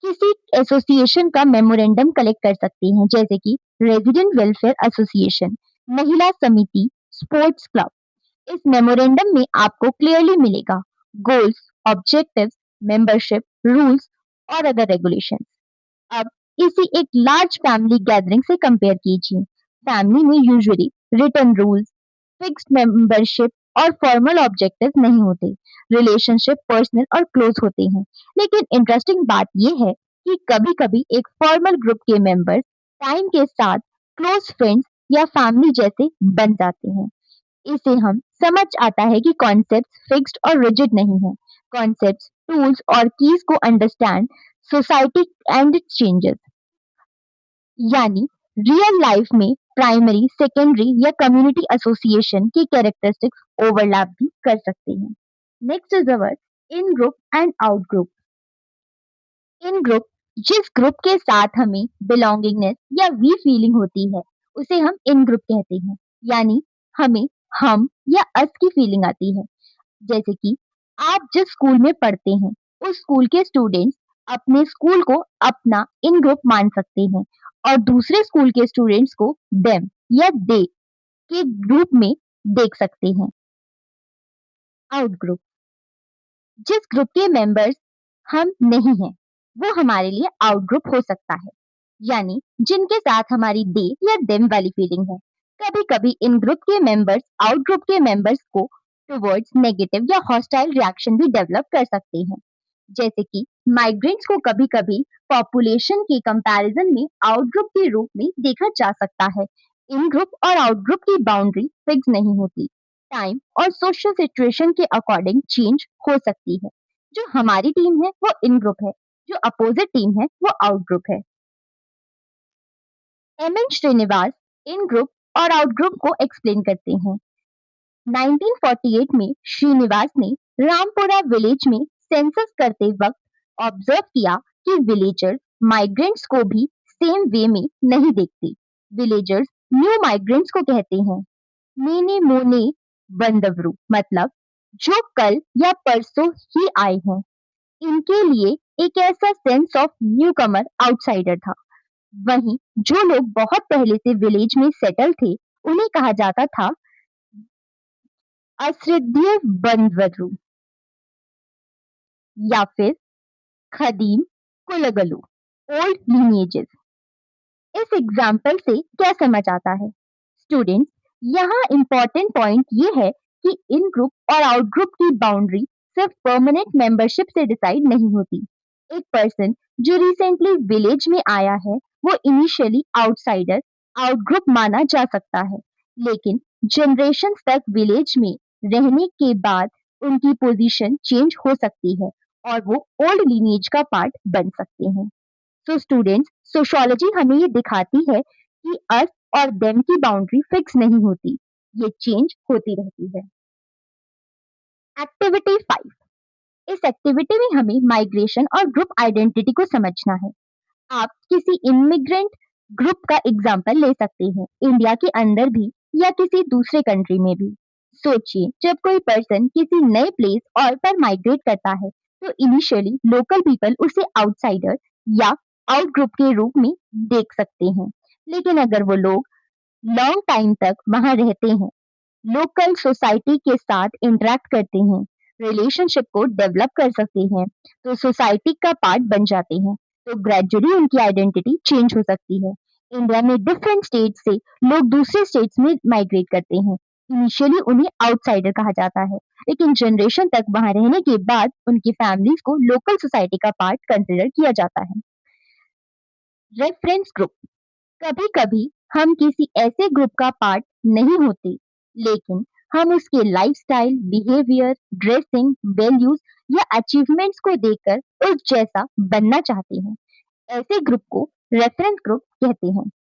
किसी एसोसिएशन का मेमोरेंडम कलेक्ट कर सकते हैं, जैसे कि रेजिडेंट वेलफेयर एसोसिएशन, महिला समिति, स्पोर्ट्स क्लब। इस मेमोरेंडम में आपको क्लियरली मिलेगा गोल्स, ऑब्जेक्टिव्स, मेंबरशिप, रूल्स और अदर रेगुलेशंस। अब इसी एक लार्ज फैमिली गैदरिंग से कंपेयर कीजिए। फैमिली में usually written rules, fixed membership और फॉर्मल ऑब्जेक्टिव नहीं होते। रिलेशनशिप पर्सनल और क्लोज होते हैं। लेकिन इंटरेस्टिंग बात यह है कि कभी-कभी एक फॉर्मल ग्रुप के मेंबर्स टाइम के साथ क्लोज फ्रेंड्स या फैमिली जैसे बन जाते हैं। इससे हम समझ आता है कि कॉन्सेप्ट फिक्स्ड और रिजिड नहीं है। कॉन्सेप्ट्स, टूल्स और कीज को understand society and it's changes. यानी रियल लाइफ में प्राइमरी, सेकेंडरी या कम्युनिटी एसोसिएशन की कैरेक्टरिस्टिक्स ओवरलैप भी कर सकते हैं। Next is our in group and out group. In group जिस ग्रुप के साथ हमें बिलोंगिंगनेस या वी फीलिंग होती है, उसे हम इन ग्रुप कहते हैं। यानी हमें हम या अस की फीलिंग आती है। जैसे कि आप जिस स्कूल में पढ़ते हैं, उस स्कूल के स्टूडेंट्स अपने स्कूल को अपना इन ग्रुप मान सकते हैं और दूसरे स्कूल के स्टूडेंट्स को देम या दे के ग्रुप में देख सकते हैं। आउट ग्रुप जिस ग्रुप के मेंबर्स हम नहीं हैं, वो हमारे लिए आउट ग्रुप हो सकता है। यानी जिनके साथ हमारी दे या देम वाली फीलिंग है। कभी कभी इन ग्रुप के मेंबर्स आउट ग्रुप के मेंबर्स को टुवर्ड्स नेगेटिव या हॉस्टाइल रिएक्शन भी डेवलप कर सकते हैं। जैसे कि माइग्रेंट्स को कभी कभी पॉपुलेशन के कंपैरिजन में आउट ग्रुप के रूप में देखा जा सकता है। इन ग्रुप और आउट ग्रुप की बाउंड्री फिक्स नहीं होती। टाइम और सोशल सिचुएशन के अकॉर्डिंग चेंज हो सकती है। जो हमारी टीम है वो इन ग्रुप है, जो अपोजिट टीम है वो आउट ग्रुप है। एम एन श्रीनिवास इन ग्रुप और आउट ग्रुप को एक्सप्लेन करते हैं। 1948 में श्रीनिवास ने रामपुरा विलेज में सेंसस करते वक्त ऑब्जर्व किया कि विलेजर्स माइग्रेंट्स को भी सेम वे में नहीं देखते। विलेजर्स न्यू माइग्रेंट्स को कहते हैं मेने मोने बंदवरू, मतलब जो कल या परसों ही आए हैं। इनके लिए एक ऐसा sense of new Qamar outsider था। वहीं जो लोग बहुत पहले से विलेज में सेटल थे, उन्हें कहा जाता था अश्रद्धेय बंधवरू या फिर खदीम कुलगलू, ओल्ड lineages। इस एग्जाम्पल से क्या समझ आता है स्टूडेंट्स? यहाँ इम्पोर्टेंट पॉइंट ये है कि इन ग्रुप और आउट ग्रुप की बाउंड्री सिर्फ परमानेंट मेंबरशिप से डिसाइड नहीं होती। एक पर्सन जो रिसेंटली विलेज में आया है, वो इनिशियली आउटसाइडर आउट ग्रुप माना जा सकता है, लेकिन जनरेशन तक विलेज में रहने के बाद उनकी पोजीशन चेंज हो सकती है और वो ओल्ड lineage का पार्ट बन सकते हैं। सो स्टूडेंट्स, सोशियोलॉजी हमें ये दिखाती है कि अस और देम की बाउंड्री फिक्स नहीं होती, ये चेंज होती रहती है। एक्टिविटी 5। इस एक्टिविटी में हमें माइग्रेशन और ग्रुप आइडेंटिटी को समझना है। आप किसी इमिग्रेंट ग्रुप का एग्जाम्पल ले सकते हैं, इंडिया के अंदर भी या किसी दूसरे कंट्री में भी। सोचिए, जब कोई पर्सन किसी नए प्लेस और पर माइग्रेट करता है, तो इनिशियली लोकल पीपल उसे आउटसाइडर या आउट ग्रुप के रूप में देख सकते हैं। लेकिन अगर वो लोग लॉन्ग टाइम तक वहां रहते हैं, लोकल सोसाइटी के साथ इंटरेक्ट करते हैं, रिलेशनशिप को डेवलप कर सकते हैं, तो सोसाइटी का पार्ट बन जाते हैं, तो ग्रेजुअली उनकी आइडेंटिटी चेंज हो सकती है। इंडिया में डिफरेंट स्टेट से लोग दूसरे स्टेट्स में माइग्रेट करते हैं। इनिशियली उन्हें आउटसाइडर कहा जाता है, लेकिन जनरेशन तक वहां रहने के बाद उनकी फैमिलीज को लोकल सोसाइटी का पार्ट कंसिडर किया जाता है। रेफरेंस ग्रुप कभी कभी हम किसी ऐसे ग्रुप का पार्ट नहीं होते, लेकिन हम उसके लाइफस्टाइल, बिहेवियर, ड्रेसिंग, वैल्यूज या अचीवमेंट्स को देखकर उस जैसा बनना चाहते हैं। ऐसे ग्रुप को रेफरेंस ग्रुप कहते हैं।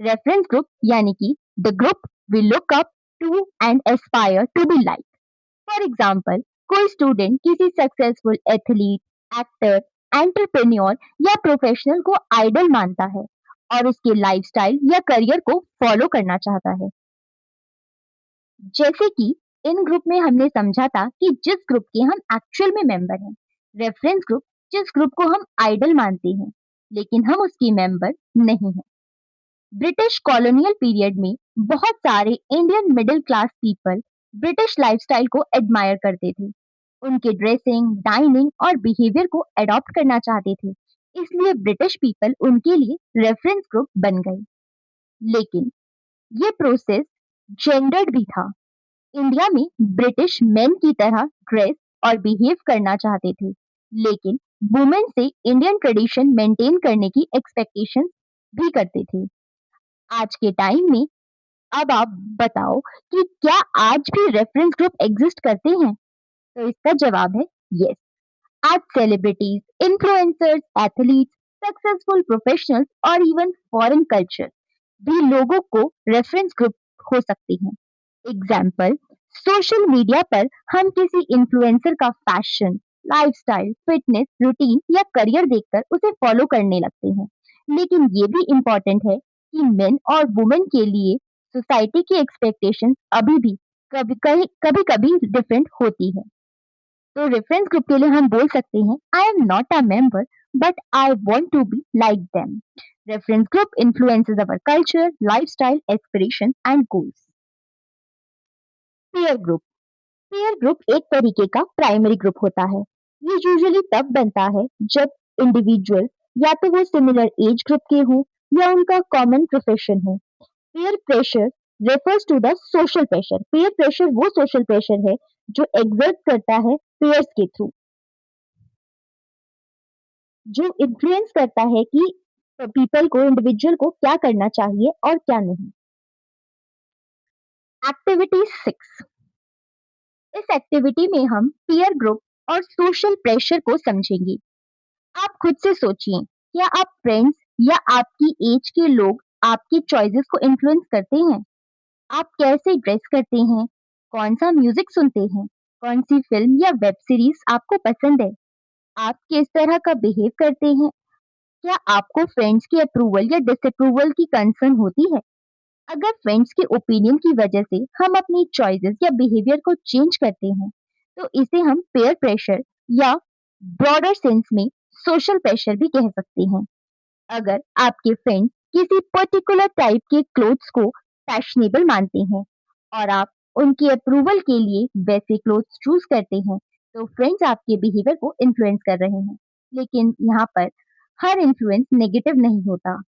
रेफरेंस ग्रुप यानी कि the group we look up to and aspire to be like. For example, कोई स्टूडेंट किसी सक्सेसफुल एथलीट, एक्टर, एंटरप्रेन्योर या प्रोफेशनल को आइडल मानता है और उसके लाइफस्टाइल या करियर को फॉलो करना चाहता है। जैसे कि इन ग्रुप में हमने समझा था कि जिस ग्रुप के हम एक्चुअल में मेंबर हैं। रेफरेंस ग्रुप जिस ग्रुप को हम आइडल मानते हैं लेकिन हम उसकी मेंबर नहीं हैं। ब्रिटिश कॉलोनियल पीरियड में बहुत सारे Indian middle class people British lifestyle को एडमायर करते थे। उनके ड्रेसिंग, डाइनिंग और बिहेवियर को अडॉप्ट करना चाहते थे। इसलिए ब्रिटिश पीपल उनके लिए रेफरेंस ग्रुप बन गए। लेकिन ये प्रोसेस जेंडर्ड भी था। इंडिया में ब्रिटिश मेन की तरह ड्रेस और बिहेव करना चाहते थे, लेकिन वुमेन से इंडियन ट्रेडिशन मेंटेन करने की एक्सपेक्टेशन भी करते थे। आज के टाइम में अब आप बताओ कि क्या आज भी रेफरेंस ग्रुप एग्जिस्ट करते हैं? तो इसका जवाब है यस। आज celebrities, influencers, athletes, successful professionals और इवन फॉरेन कल्चर भी लोगों को रेफरेंस ग्रुप हो सकते हैं। एग्जाम्पल, सोशल मीडिया पर हम किसी इन्फ्लुएंसर का फैशन, लाइफस्टाइल, फिटनेस, रूटीन या करियर देखकर उसे फॉलो करने लगते हैं। लेकिन ये भी इम्पोर्टेंट है कि मेन और वुमेन के लिए सोसाइटी की एक्सपेक्टेशन अभी भी कभी कभी डिफरेंट होती है। तो रेफरेंस ग्रुप के लिए हम बोल सकते हैं, I am not a member but I want to be like them. Reference group influences our culture, lifestyle, aspiration and goals. Peer group. Peer group एक तरीके का प्राइमरी ग्रुप होता है। ये यूजुअली तब बनता है जब इंडिविजुअल या तो वो सिमिलर एज ग्रुप के हों या उनका कॉमन प्रोफेशन हो। Peer pressure refers to the social pressure. Peer pressure वो सोशल प्रेशर है जो एग्जर्ट करता है पीयर्स के थ्रू, जो इन्फ्लुएंस करता है कि पीपल को, इंडिविजुअल को क्या करना चाहिए और क्या नहीं। एक्टिविटी 6। इस एक्टिविटी में हम पीयर ग्रुप और सोशल प्रेशर को समझेंगे। आप खुद से सोचिए, क्या आप फ्रेंड्स या आपकी एज के लोग आपकी चॉइसेस को इन्फ्लुएंस करते हैं? आप कैसे ड्रेस करते हैं? कौन सा म्यूजिक सुनते हैं? कौन सी फिल्म या वेब सीरीज आपको पसंद है? आप किस तरह का बिहेव करते हैं? क्या आपको फ्रेंड्स की अप्रूवल या डिसअप्रूवल की कंसर्न होती है? अगर फ्रेंड्स के ओपिनियन की वजह से हम अपनी चॉइसेस या बिहेवियर को चेंज करते हैं, तो इसे हम पेयर प्रेशर या ब्रॉडर सेंस में सोशल प्रेशर भी कह सकते हैं। अगर आपके फ्रेंड्स किसी पर्टिकुलर टाइप के क्लोथ्स को फैशनेबल मानते हैं और आप उनकी अप्रूवल के लिए वैसे क्लोथ्स चूज करते हैं, तो फ्रेंड्स आपके बिहेवियर को इन्फ्लुएंस कर रहे हैं। लेकिन यहाँ पर हर इन्फ्लुएंस नेगेटिव नहीं होता।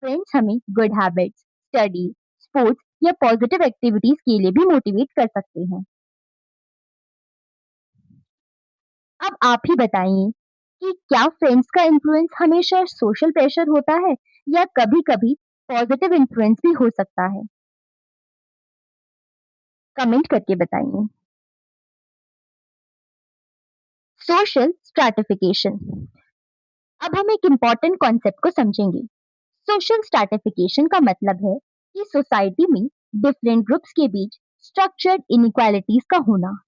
फ्रेंड्स हमें गुड हैबिट्स, स्टडी, स्पोर्ट्स या पॉजिटिव एक्टिविटीज के लिए भी मोटिवेट कर सकते हैं। अब आप ही बताइए कि क्या फ्रेंड्स का इन्फ्लुएंस हमेशा सोशल प्रेशर होता है या कभी-कभी पॉजिटिव इन्फ्लुएंस भी हो सकता है? कमेंट करके बताइए। Social stratification. अब हम एक इम्पॉर्टेंट कॉन्सेप्ट को समझेंगे। सोशल स्ट्रैटिफिकेशन का मतलब है कि सोसाइटी में डिफरेंट ग्रुप्स के बीच स्ट्रक्चर्ड इनइक्वालिटीज का होना,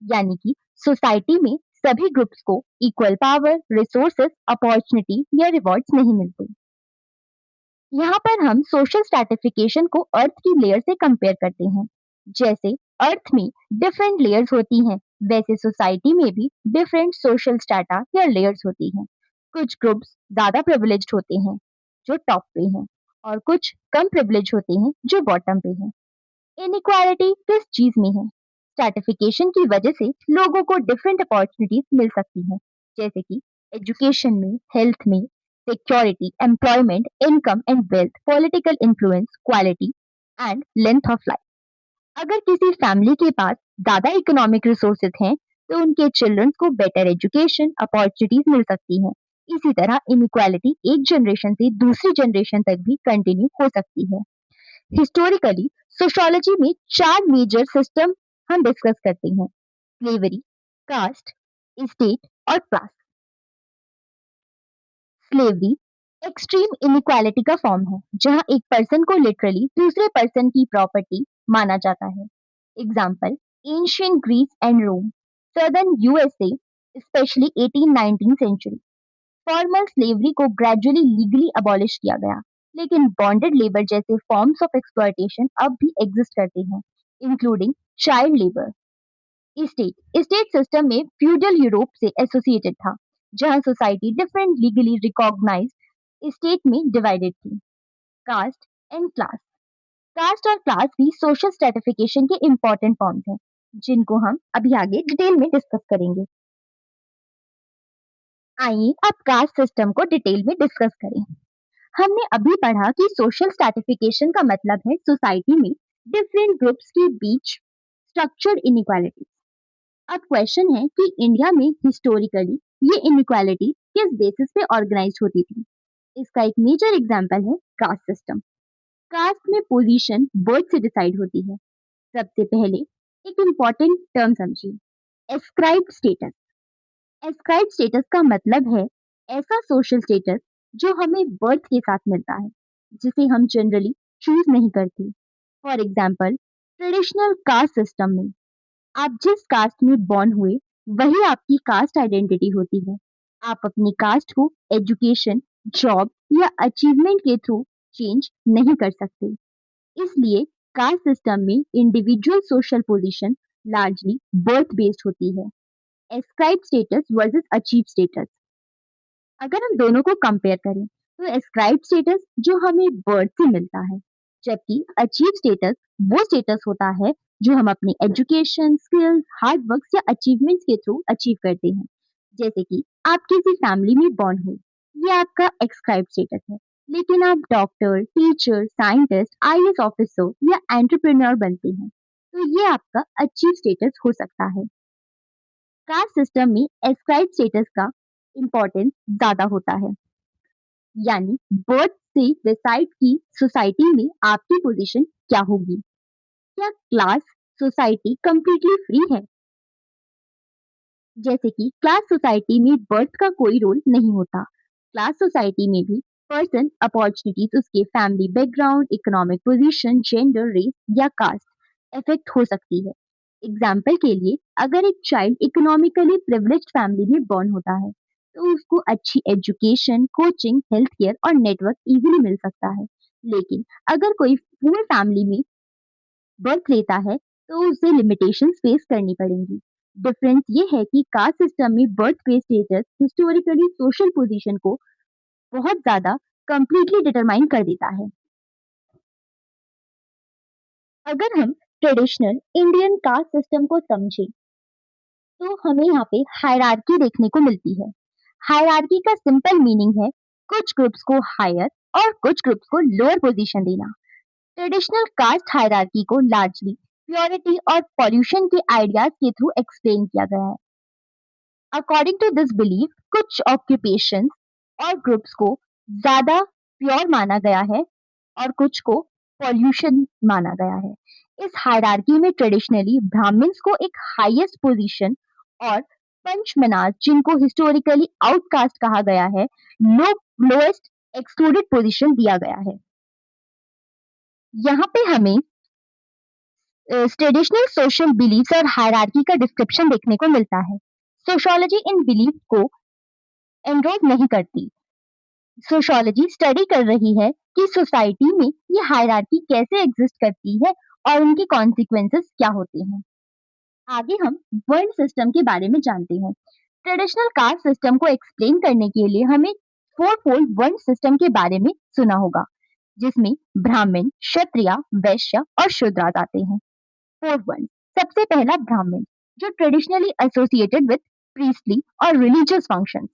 यानी कि सोसाइटी में सभी ग्रुप्स को इक्वल पावर, रिसोर्सेस, अपॉर्चुनिटी या रिवॉर्ड्स नहीं मिलते। यहाँ पर हम सोशल स्ट्रैटिफिकेशन को अर्थ की लेयर से कंपेयर करते हैं। जैसे अर्थ में डिफरेंट लेयर्स होती हैं, वैसे सोसाइटी में भी डिफरेंट सोशल स्ट्रैटा या लेयर्स होती हैं। कुछ ग्रुप्स ज्यादा प्रिविलेज्ड होते हैं जो टॉप पे हैं, और कुछ कम प्रिविलेज होते हैं जो बॉटम पे हैं। इनइक्वालिटी किस चीज में है? स्ट्रैटिफिकेशन की वजह से लोगों को डिफरेंट अपॉर्चुनिटीज मिल सकती हैं, जैसे कि एजुकेशन में, हेल्थ में, security, employment, income and wealth, political influence, quality and length of life. अगर किसी फैमिली के पास ज्यादा इकोनॉमिक रिसोर्सेज हैं, तो उनके चिल्ड्रन को बेटर एजुकेशन अपॉर्चुनिटीज मिल सकती हैं। इसी तरह इनइक्वालिटी एक जनरेशन से दूसरी जनरेशन तक भी कंटिन्यू हो सकती है। हिस्टोरिकली सोशियोलॉजी में चार मेजर सिस्टम हम डिस्कस करते हैं स्लेवरी, कास्ट, स्टेट और क्लास। स्लेवरी एक्सट्रीम इनइक्वालिटी का फॉर्म है जहां एक पर्सन को लिटरली दूसरे पर्सन की प्रॉपर्टी माना जाता है। Example ancient Greece and Rome, southern USA, specially 18-19 century. Formal slavery को ग्रेजुअली लीगली अबॉलिश किया गया, लेकिन बॉन्डेड लेबर जैसे फॉर्म्स ऑफ एक्सप्लॉयटेशन अब भी एग्जिस्ट करते हैं, including child labour. State state system में फ्यूडल यूरोप से एसोसिएटेड था, जहां society different legally recognised state में डिवाइडेड थी। Caste and class. कास्ट और क्लास भी सोशल स्ट्रेटिफिकेशन के इंपॉर्टेंट फॉर्म्स हैं, जिनको हम अभी आगे डिटेल में डिस्कस करेंगे। आइए अब कास्ट सिस्टम को डिटेल में डिस्कस करें। हमने अभी पढ़ा कि सोशल स्ट्रैटिफिकेशन का मतलब है सोसाइटी में डिफरेंट ग्रुप्स के बीच स्ट्रक्चर्ड इनइक्वालिटी। अब क्वेश्चन है कि इंडिया में हिस्टोरिकली ये इनइक्वालिटी किस बेसिस पे ऑर्गेनाइज होती थी। इसका एक मेजर एग्जांपल है कास्ट सिस्टम। कास्ट में पोजीशन बर्थ से डिसाइड होती है। सबसे पहले एक इम्पॉर्टेंट टर्म समझिए, एस्क्राइब्ड स्टेटस। एस्क्राइब्ड स्टेटस का मतलब है ऐसा सोशल स्टेटस जो हमें बर्थ के साथ मिलता है, जिसे हम जनरली चूज नहीं करते। For example traditional caste system में आप जिस कास्ट में बॉर्न हुए वही आपकी कास्ट आइडेंटिटी होती है। आप अपनी कास्ट को एजुकेशन, जॉब या अचीवमेंट के थ्रू चेंज नहीं कर सकते। इसलिए कास्ट सिस्टम में individual social position largely birth based होती है। Ascribed status versus achieve status. अगर हम दोनों को कंपेयर करें तो एस्क्राइब्ड स्टेटस जो हमें बर्थ से मिलता है, जबकि अचीव स्टेटस वो स्टेटस होता है जो हम अपनी एजुकेशन, स्किल्स, हार्ड वर्क या अचीवमेंट्स के थ्रू अचीव करते हैं। जैसे कि आप किसी फैमिली में बॉर्न हुए, ये आपका एस्क्राइब्ड स्टेटस है। लेकिन आप doctor, teacher, scientist, IAS officer या एंटरप्रेन्योर बनते हैं, तो ये आपका अचीव स्टेटस हो सकता है। कास्ट सिस्टम में एस्क्राइब स्टेटस का इम्पोर्टेंस ज्यादा होता है, यानी बर्थ से डिसाइड की सोसाइटी में आपकी पोजीशन क्या होगी। क्या क्लास सोसाइटी कंप्लीटली फ्री है? जैसे कि क्लास सोसाइटी में बर्थ का कोई रोल नहीं होता। क्लास सोसाइटी में भी पर्सन अपॉर्चुनिटीज उसके family background, economic position, gender, race या कास्ट इफेक्ट हो सकती है। एग्जाम्पल के लिए अगर एक चाइल्ड इकोनॉमिकली प्रिविलेज्ड फैमिली में बॉर्न होता है, तो उसको अच्छी एजुकेशन, कोचिंग, हेल्थ केयर और नेटवर्क इजीली मिल सकता है। लेकिन अगर कोई पुअर फैमिली में बर्थ लेता है, तो उसे लिमिटेशंस फेस करनी पड़ेंगी। डिफरेंस ये है कि कास्ट सिस्टम में birth based status historically social position को बहुत ज्यादा कंप्लीटली डिटरमाइन कर देता है। अगर हम ट्रेडिशनल इंडियन कास्ट सिस्टम को समझें, तो हमें यहाँ पे हायरार्की देखने को मिलती है। हायरार्की का सिंपल मीनिंग है कुछ ग्रुप्स को हायर और कुछ ग्रुप्स को लोअर पोजीशन देना। ट्रेडिशनल कास्ट हायरार्की को लार्जली प्योरिटी और पॉल्यूशन के आइडियाज के थ्रू एक्सप्लेन किया गया है। अकॉर्डिंग टू दिस बिलीफ कुछ ऑक्यूपेशंस और ग्रुप्स को ज्यादा प्योर माना गया है और कुछ को पॉल्यूशन माना गया है। इस हायरार्की में ट्रेडिशनली ब्राह्मण्स को एक हाईएस्ट पोजीशन और पंचमनास, जिनको हिस्टोरिकली आउटकास्ट कहा गया है, लोएस्ट एक्सक्लूडेड पोजीशन दिया गया है। यहाँ पे हमें ट्रेडिशनल सोशल बिलीफ्स और हायरार्की का डिस्क्रिप्शन देखने को मिलता है। सोशियोलॉजी इन बिलीफ को एनरोल नहीं करती। सोशियोलॉजी स्टडी कर रही है कि सोसाइटी में ये हायरार्की कैसे एग्जिस्ट करती है और उनके कॉन्सिक्वेंसेस क्या होते हैं। आगे हम वर्ण सिस्टम के बारे में जानते हैं। ट्रेडिशनल कास्ट सिस्टम को एक्सप्लेन करने के लिए हमें फोर फोल्ड वर्ण सिस्टम के बारे में सुना होगा, जिसमें ब्राह्मण, क्षत्रिय, वैश्य और शूद्र आते हैं। फोर वर्ण। सबसे पहला ब्राह्मण, जो ट्रेडिशनली एसोसिएटेड विद प्रीस्टली और रिलीजियस फंक्शंस,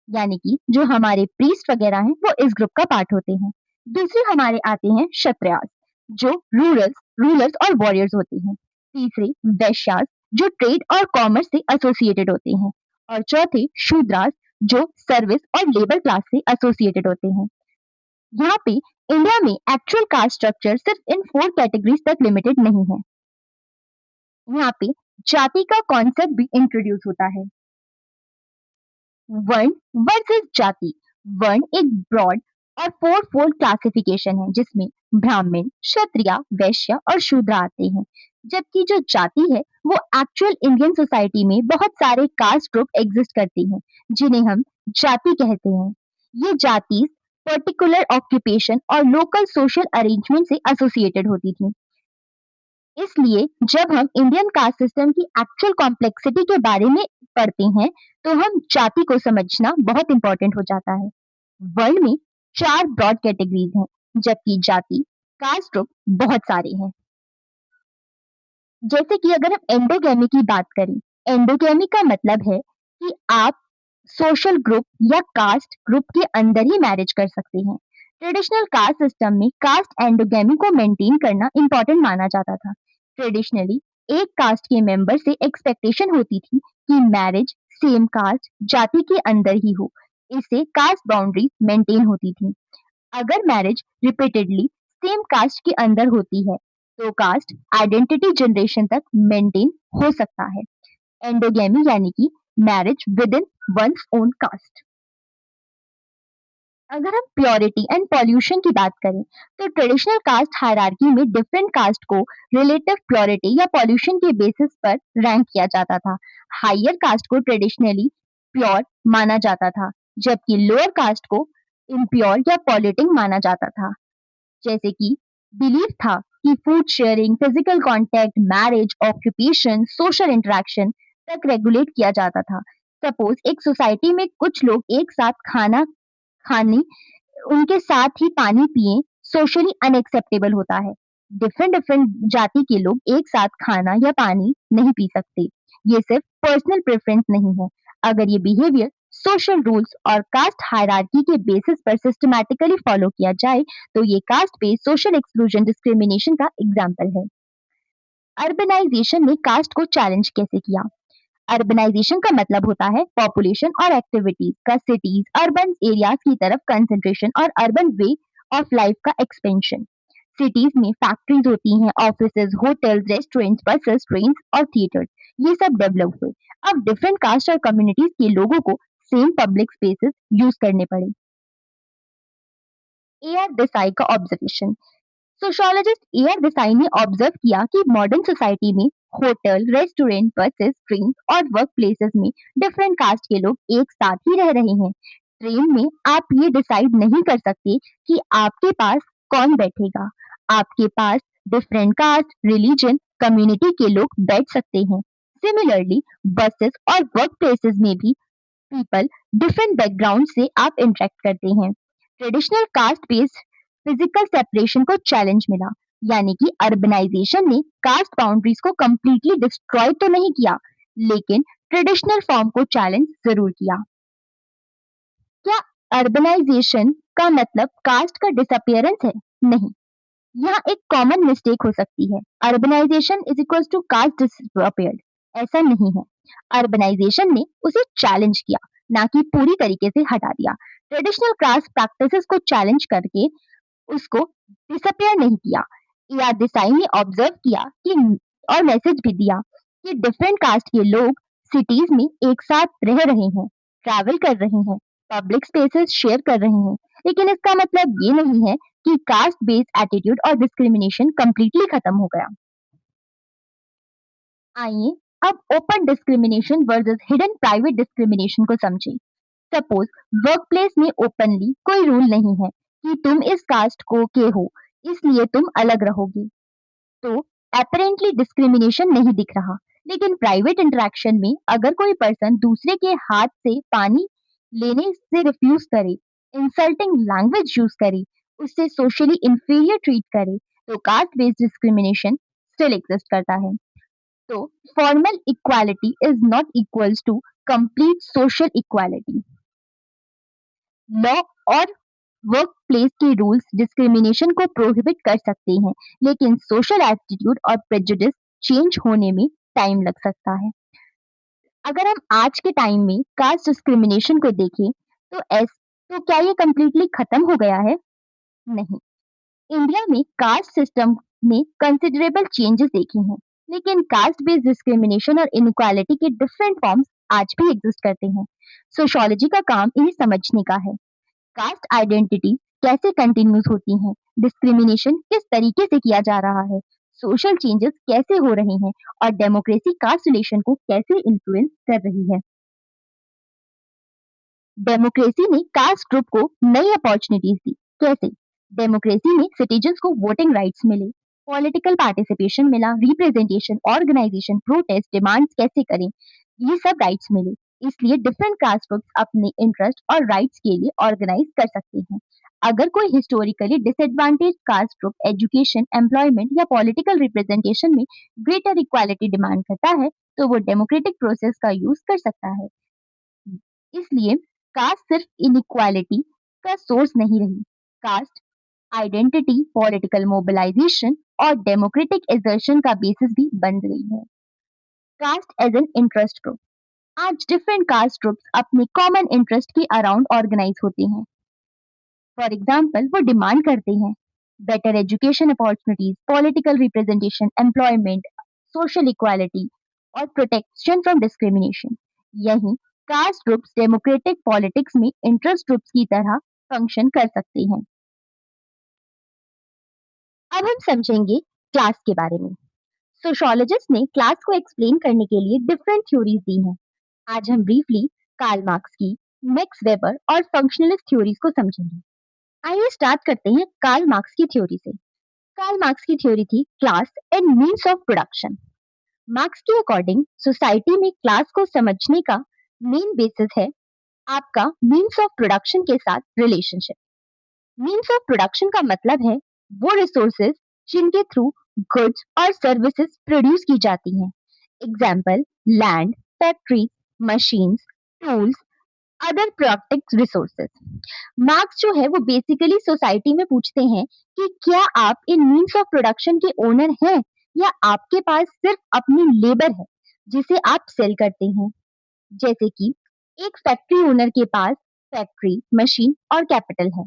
यानी कि जो हमारे प्रीस्ट वगैरह हैं वो इस ग्रुप का पार्ट होते हैं। दूसरे हमारे आते हैं क्षत्रियास, जो रूलर्स और वॉरियर्स होते हैं। तीसरे वैश्यास, जो ट्रेड और कॉमर्स से एसोसिएटेड होते हैं। और चौथे शूद्रास, जो सर्विस और लेबर क्लास से एसोसिएटेड होते हैं। यहाँ पे इंडिया में एक्चुअल कास्ट स्ट्रक्चर सिर्फ इन फोर कैटेगरीज तक लिमिटेड नहीं है। यहाँ पे जाति का कॉन्सेप्ट भी इंट्रोड्यूस होता है। वर्ण वर्सेस जाति। वर्ण एक ब्रॉड और फोर फोल्ड क्लासिफिकेशन है जिसमें ब्राह्मण, क्षत्रिय, वैश्य और शूद्र आते हैं। जबकि जो जाति है वो एक्चुअल इंडियन सोसाइटी में बहुत सारे कास्ट ग्रुप एग्जिस्ट करते हैं जिन्हें हम जाति कहते हैं। ये जाति पर्टिकुलर ऑक्यूपेशन और लोकल सोशल अरेंजमेंट से एसोसिएटेड होती थी। इसलिए जब हम इंडियन कास्ट सिस्टम की एक्चुअल कॉम्प्लेक्सिटी के बारे में पढ़ते हैं तो हम जाति को समझना बहुत इंपॉर्टेंट हो जाता है। वर्ल्ड में चार ब्रॉड कैटेगरीज हैं जबकि जाति कास्ट ग्रुप बहुत सारे हैं। जैसे कि अगर हम एंडोगेमी की बात करें, एंडोगेमी का मतलब है कि आप सोशल ग्रुप या कास्ट ग्रुप के अंदर ही मैरिज कर सकते हैं। ट्रेडिशनल कास्ट सिस्टम में कास्ट एंडोगेमी को मेंटेन करना इंपॉर्टेंट माना जाता था। ट्रेडिशनली एक कास्ट के मेंबर से एक्सपेक्टेशन होती थी कि मैरिज सेम कास्ट जाति के अंदर ही हो। इससे कास्ट बाउंड्रीज मेंटेन होती थी। अगर मैरिज रिपीटेडली सेम कास्ट के अंदर होती है तो कास्ट आइडेंटिटी जनरेशन तक मेंटेन हो सकता है। एंडोगेमी यानी कि marriage within one's own caste. अगर हम प्योरिटी एंड पॉल्यूशन की बात करें तो ट्रेडिशनल कास्ट हायरार्की में डिफरेंट कास्ट को रिलेटिव प्योरिटी या पॉल्यूशन के बेसिस पर रैंक किया जाता था। हायर कास्ट को ट्रेडिशनली प्योर माना जाता था जबकि लोअर कास्ट को इम्प्योर या पॉल्यूटिंग माना जाता था। जैसे कि बिलीव था कि food sharing, physical contact, marriage, occupation, social interaction तक रेगुलेट किया जाता था। सपोज एक सोसाइटी में कुछ लोग एक साथ खाना खाने उनके साथ ही पानी पिए सोशली अनएक्सेप्टेबल होता है। डिफरेंट डिफरेंट जाति के लोग एक साथ खाना या पानी नहीं पी सकते। ये सिर्फ पर्सनल प्रेफरेंस नहीं है। अगर ये बिहेवियर सोशल रूल्स और कास्ट हायरार्की के बेसिस पर सिस्टमैटिकली फॉलो किया जाए तो ये caste based social exclusion discrimination का एग्जाम्पल है। अर्बनाइजेशन ने कास्ट को चैलेंज कैसे किया? अर्बनाइजेशन का मतलब होता है पॉपुलेशन और एक्टिविटीज का सिटीज अर्बन एरियाज की तरफ कंसंट्रेशन और अर्बन वे ऑफ लाइफ का एक्सपेंशन। सिटीज में फैक्ट्रीज होती हैं, offices, hotels, restaurants, buses, train और थिएटर्स, ये सब डेवलप हुए। अब डिफरेंट कास्ट और कम्युनिटीज के लोगों को सेम पब्लिक स्पेसेस यूज करने पड़े। ए.आर. देसाई का ऑब्जर्वेशन। Sociologist AR. देसाई ने ऑब्जर्व किया कि मॉडर्न सोसाइटी में होटल, रेस्टोरेंट, बसेस, ट्रेन और वर्क प्लेसेस में डिफरेंट कास्ट के लोग एक साथ ही रह रहे हैं। ट्रेन में आप ये डिसाइड नहीं कर सकते कि आपके पास कौन बैठेगा। आपके पास डिफरेंट कास्ट, रिलीजन, कम्युनिटी के लोग बैठ सकते हैं। सिमिलरली बसेस और वर्क प्लेसेस में भी पीपल डिफरेंट बैकग्राउंड से आप इंटरेक्ट करते हैं। Traditional caste based physical separation को चैलेंज मिला, यानी कि अर्बनाइजेशन ने कास्ट बाउंड्रीज को कंप्लीटली डिस्ट्रॉय तो नहीं किया लेकिन ट्रेडिशनल फॉर्म को चैलेंज जरूर किया। क्या अर्बनाइजेशन का मतलब कास्ट का डिसअपियरेंस है? नहीं। यहाँ एक कॉमन मिस्टेक हो सकती है, urbanisation is equal to caste disappeared. ऐसा नहीं है। अर्बनाइजेशन ने उसे चैलेंज किया, ना कि पूरी तरीके से हटा दिया। ट्रेडिशनल कास्ट प्रैक्टिसेस को चैलेंज करके उसको डिसअपियर नहीं किया। या देसाई ने ऑब्जर्व किया कि और मैसेज भी दिया कि डिफरेंट कास्ट के लोग सिटीज में एक साथ रह रहे हैं, ट्रैवल कर रहे हैं, पब्लिक स्पेसेस शेयर कर रहे हैं, लेकिन इसका मतलब ये नहीं है कि कास्ट बेस्ड एटीट्यूड और डिस्क्रिमिनेशन कंप्लीटली खत्म हो गया। आइए अब open discrimination versus hidden private discrimination को समझें। सपोज वर्क प्लेस में ओपनली कोई रूल नहीं है कि तुम इस कास्ट को के हो इसलिए तुम अलग रहोगे, तो अपरेंटली डिस्क्रिमिनेशन नहीं दिख रहा। लेकिन प्राइवेट इंटरेक्शन में अगर कोई पर्सन दूसरे के हाथ से पानी लेने से रिफ्यूज करे, इंसल्टिंग लैंग्वेज यूज करे, उससे सोशली इंफीरियर ट्रीट करे तो caste based discrimination still exist करता है। तो formal equality is not equals to complete social equality. Law और वर्क प्लेस के रूल्स डिस्क्रिमिनेशन को प्रोहिबिट कर सकते हैं लेकिन सोशल एटीट्यूड और प्रेजुडिस चेंज होने में टाइम लग सकता है। अगर हम आज के टाइम में कास्ट डिस्क्रिमिनेशन को देखें तो क्या ये कंप्लीटली खत्म हो गया है? नहीं। इंडिया में कास्ट सिस्टम ने कंसिडरेबल चेंजेस देखे हैं। लेकिन कास्ट बेस्ड डिस्क्रिमिनेशन और इनइक्वालिटी के डिफरेंट फॉर्म्स आज भी एग्जिस्ट करते हैं। सोशियोलॉजी का काम इन्हें समझने का है। कास्ट आइडेंटिटी कैसे कंटिन्यूज होती हैं, डिस्क्रिमिनेशन किस तरीके से किया जा रहा है, सोशल चेंजेस कैसे हो रहे हैं और डेमोक्रेसी कास्ट रिलेशन को कैसे इन्फ्लुएंस कर रही है। डेमोक्रेसी ने कास्ट ग्रुप को नई अपॉर्चुनिटीज दी। कैसे? डेमोक्रेसी में सिटीजन्स को वोटिंग राइट्स मिले, पॉलिटिकल पार्टिसिपेशन मिला, रिप्रेजेंटेशन, ऑर्गेनाइजेशन, प्रोटेस्ट, डिमांड्स कैसे करें, ये सब राइट्स मिले। इसलिए डिफरेंट कास्ट ग्रुप्स अपने इंटरेस्ट और राइट्स के लिए ऑर्गेनाइज कर सकते हैं। अगर कोई historically disadvantage caste group education, employment या पॉलिटिकल रिप्रेजेंटेशन में ग्रेटर इक्वालिटी डिमांड करता है, तो वो डेमोक्रेटिक प्रोसेस का यूज कर सकता है। इसलिए कास्ट सिर्फ इनइक्वालिटी का सोर्स नहीं रही, कास्ट आइडेंटिटी, पॉलिटिकल मोबिलाइजेशन और डेमोक्रेटिक एजर्शन का बेसिस भी बन गई है। Caste as an interest group. आज डिफरेंट कास्ट ग्रुप्स अपने कॉमन इंटरेस्ट के अराउंड ऑर्गेनाइज होते हैं। फॉर एग्जाम्पल, वो डिमांड करते हैं better education opportunities, political representation, employment, social equality और प्रोटेक्शन फ्रॉम डिस्क्रिमिनेशन। यही कास्ट ग्रुप्स डेमोक्रेटिक पॉलिटिक्स में इंटरेस्ट ग्रुप्स की तरह फंक्शन कर सकते हैं। अब हम समझेंगे क्लास के बारे में। सोशियोलॉजिस्ट ने क्लास को एक्सप्लेन करने के लिए डिफरेंट थ्योरीज दी हैं। आज हम ब्रीफली कार्ल मार्क्स की, मैक्स वेबर और फंक्शनलिस्ट थ्योरीज को समझेंगे। आइए स्टार्ट करते हैं कार्ल मार्क्स की थ्योरी से। कार्ल मार्क्स की थ्योरी थी class and means of production. Marks के अकॉर्डिंग सोसाइटी में क्लास को समझने का मेन बेसिस है आपका मीन्स ऑफ प्रोडक्शन के साथ रिलेशनशिप। मीन्स ऑफ प्रोडक्शन का मतलब है वो रिसोर्सेज जिनके थ्रू गुड्स और सर्विसेज प्रोड्यूस की जाती हैं। Example, land, factory, machines, tools, other productive resources. Marks जो है वो बेसिकली सोसाइटी में पूछते हैं कि क्या आप इन मीन्स ऑफ प्रोडक्शन के ओनर हैं या आपके पास सिर्फ अपनी लेबर है जिसे आप सेल करते हैं। जैसे कि एक फैक्ट्री ओनर के पास फैक्ट्री, मशीन और कैपिटल है,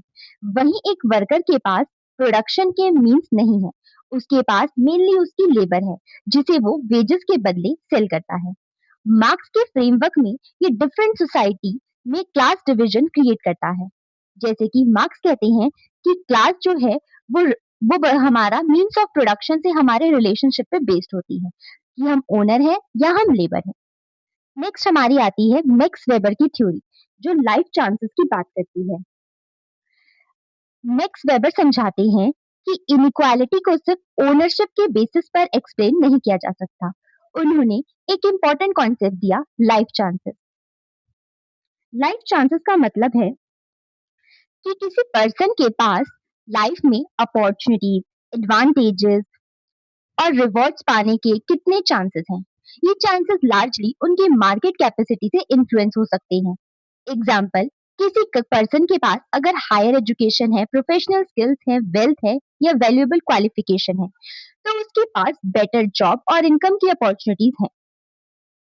वहीं एक वर्कर के पास प्रोडक्शन के मींस नहीं है, उसके पास मेनली उसकी लेबर है जिसे वो वेजेस के बदले सेल करता है। मार्क्स के फ्रेमवर्क में ये डिफरेंट सोसाइटी में क्लास डिवीजन क्रिएट करता है। जैसे कि मार्क्स कहते हैं कि क्लास जो है वो हमारा मीन्स ऑफ प्रोडक्शन से हमारे रिलेशनशिप पे बेस्ड होती है कि हम ओनर है या हम लेबर है। नेक्स्ट हमारी आती है मैक्स वेबर की थ्योरी जो लाइफ चांसेस की बात करती है। मैक्स वेबर समझाते हैं कि इनइक्वालिटी को सिर्फ ओनरशिप के बेसिस पर एक्सप्लेन नहीं किया जा सकता। उन्होंने एक इंपॉर्टेंट कॉन्सेप्ट दिया, लाइफ चांसेस। लाइफ चांसेस का मतलब है कि किसी पर्सन के पास लाइफ में अपॉर्चुनिटीज, एडवांटेजेस और रिवॉर्ड्स पाने के कितने चांसेस हैं। ये चांसेस लार्जली उनके मार्केट कैपेसिटी से इन्फ्लुएंस हो सकते हैं। एग्जाम्पल, किसी पर्सन के पास अगर हायर एजुकेशन है, प्रोफेशनल स्किल्स है, वेल्थ है या वैल्यूएबल क्वालिफिकेशन है, तो उसके पास बेटर जॉब और इनकम की अपॉर्चुनिटीज हैं।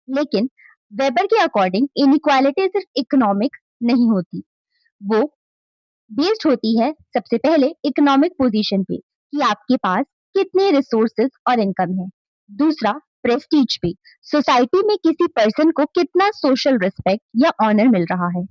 लेकिन वेबर के अकॉर्डिंग इनइक्वालिटी सिर्फ इकोनॉमिक नहीं होती, वो बेस्ड होती है सबसे पहले इकोनॉमिक पोजीशन पे कि आपके पास कितने रिसोर्सेज और इनकम है। दूसरा, प्रेस्टीज पे, सोसाइटी में किसी पर्सन को कितना सोशल रिस्पेक्ट या ऑनर मिल रहा है।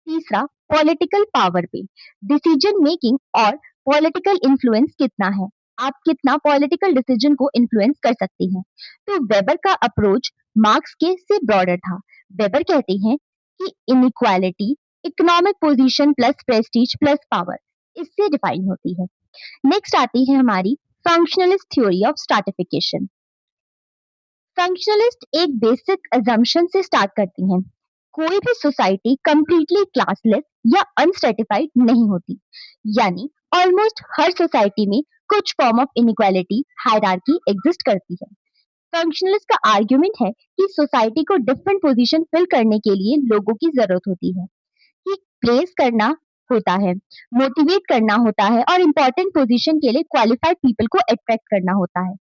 तीसरा, पॉलिटिकल पावर पे, डिसीजन मेकिंग और पॉलिटिकल इन्फ्लुएंस कितना है, आप कितना पॉलिटिकल डिसीजन को इन्फ्लुएंस कर सकते हैं। तो वेबर का अप्रोच मार्क्स के से ब्रॉडर था। वेबर कहते हैं कि inequality economic position plus Prestige plus power, इससे डिफाइन होती है। नेक्स्ट आती है हमारी functionalist theory of stratification. Functionalist एक बेसिक अजम्पशन से स्टार्ट करती हैं। कोई भी सोसाइटी कंप्लीटली क्लासलेस या अनस्ट्रेटिफाइड नहीं होती, यानी ऑलमोस्ट हर सोसाइटी में कुछ form of inequality, hierarchy exist करती है। फंक्शनलिस्ट का आर्ग्यूमेंट है कि सोसाइटी को डिफरेंट पोजीशन फिल करने के लिए लोगों की जरूरत होती है, कि प्लेस करना होता है, मोटिवेट करना होता है और इम्पोर्टेंट पोजीशन के लिए क्वालिफाइड पीपल को अट्रैक्ट करना होता है।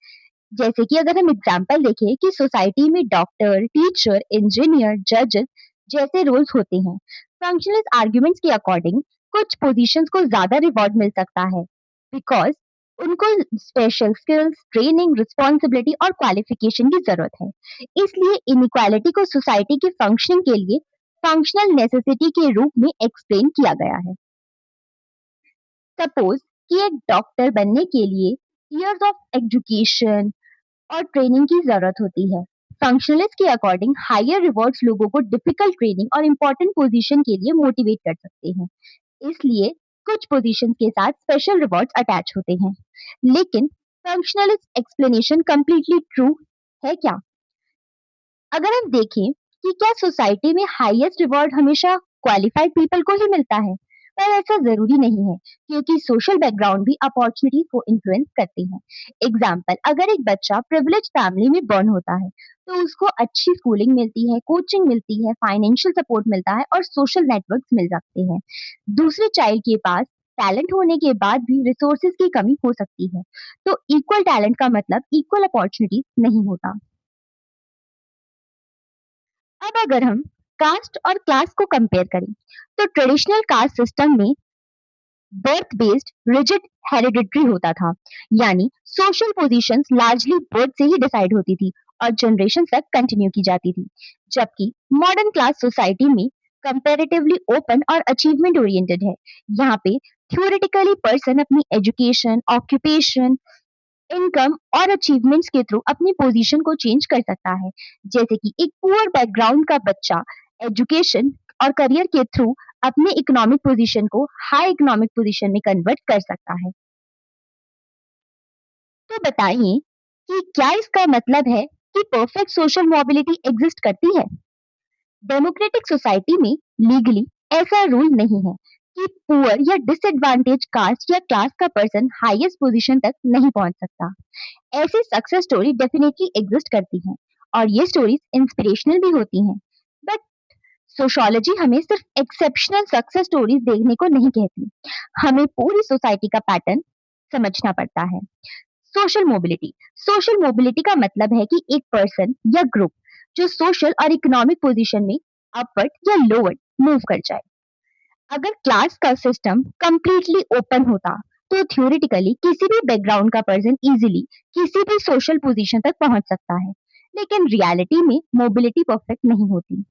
जैसे कि अगर हम एग्जाम्पल देखें कि सोसाइटी में डॉक्टर, टीचर, इंजीनियर, जजेस जैसे रोल्स होते हैं। फंक्शनलिस्ट आर्ग्यूमेंट्स के अकॉर्डिंग कुछ पोजीशंस को ज्यादा रिवॉर्ड मिल सकता है बिकॉज उनको स्पेशल स्किल्स, ट्रेनिंग, रिस्पॉन्सिबिलिटी और क्वालिफिकेशन की जरूरत है। इसलिए इनइक्वालिटी को सोसाइटी की फंक्शनिंग के लिए फंक्शनल नेसेसिटी के रूप में एक्सप्लेन किया गया है। सपोज कि एक डॉक्टर बनने के लिए ईयर्स ऑफ एजुकेशन और ट्रेनिंग की जरूरत होती है। फंक्शनलिस्ट के अकॉर्डिंग हायर रिवॉर्ड्स लोगों को डिफिकल्ट ट्रेनिंग और इंपॉर्टेंट पोजीशन के लिए मोटिवेट कर सकते हैं। इसलिए कुछ पोजीशंस के साथ स्पेशल रिवॉर्ड्स अटैच होते हैं। लेकिन फंक्शनलिस्ट एक्सप्लेनेशन कंप्लीटली ट्रू है क्या? अगर हम देखें कि क्या सोसाइटी में हाईएस्ट रिवॉर्ड हमेशा क्वालिफाइड पीपल को ही मिलता है, पर ऐसा जरूरी नहीं है, क्योंकि सोशल बैकग्राउंड भी अपॉर्चुनिटी को इन्फ्लुएंस करते हैं। एग्जाम्पल, अगर एक बच्चा प्रिविलेज फैमिली में बॉर्न होता है तो उसको अच्छी स्कूलिंग मिलती है, कोचिंग मिलती है, फाइनेंशियल सपोर्ट मिलता है और सोशल नेटवर्क्स मिल जाते हैं। दूसरे चाइल्ड के पास टैलेंट होने के बाद भी रिसोर्सेज की कमी हो सकती है। तो इक्वल टैलेंट का मतलब इक्वल अपॉर्चुनिटी नहीं होता। अब अगर हम कास्ट और क्लास को कंपेयर करें, तो ट्रेडिशनल कास्ट सिस्टम में बर्थ बेस्ड रिजिड हेरिडिटरी होता था, यानी सोशल पोजीशंस लार्जली बर्थ से ही डिसाइड होती थी और जनरेशन तक कंटिन्यू की जाती थी। जबकि मॉडर्न क्लास सोसाइटी में कंपैरेटिवली ओपन और अचीवमेंट ओरिएंटेड है। यहाँ पे थ्योरेटिकली पर्सन अपनी एजुकेशन, ऑक्यूपेशन, इनकम और अचीवमेंट्स के थ्रू अपनी पोजीशन को चेंज कर सकता है। जैसे कि एक पुअर बैकग्राउंड का बच्चा एजुकेशन और करियर के थ्रू अपने इकोनॉमिक पोजीशन को हाई इकोनॉमिक पोजीशन में कन्वर्ट कर सकता है। तो बताइए कि क्या इसका मतलब है कि परफेक्ट सोशल मोबिलिटी एग्जिस्ट करती है? डेमोक्रेटिक सोसाइटी में लीगली ऐसा रूल नहीं है कि पुअर या डिसएडवांटेज कास्ट या क्लास का पर्सन हाईएस्ट पोजीशन तक नहीं पहुंच सकता। ऐसी सक्सेस स्टोरी डेफिनेटली एग्जिस्ट करती हैं और ये स्टोरीज इंस्पिरेशनल भी होती हैं। बट सोशियोलॉजी हमें सिर्फ एक्सेप्शनल सक्सेस स्टोरीज देखने को नहीं कहती, हमें पूरी सोसाइटी का पैटर्न समझना पड़ता है। सोशल मोबिलिटी का मतलब है कि एक पर्सन या ग्रुप जो सोशल और इकोनॉमिक पोजीशन में अपवर्ड या लोअर मूव कर जाए। अगर क्लास का सिस्टम कंप्लीटली ओपन होता तो थ्योरेटिकली किसी भी बैकग्राउंड का पर्सन इजीली किसी भी सोशल पोजीशन तक पहुंच सकता है, लेकिन रियलिटी में मोबिलिटी परफेक्ट नहीं होती।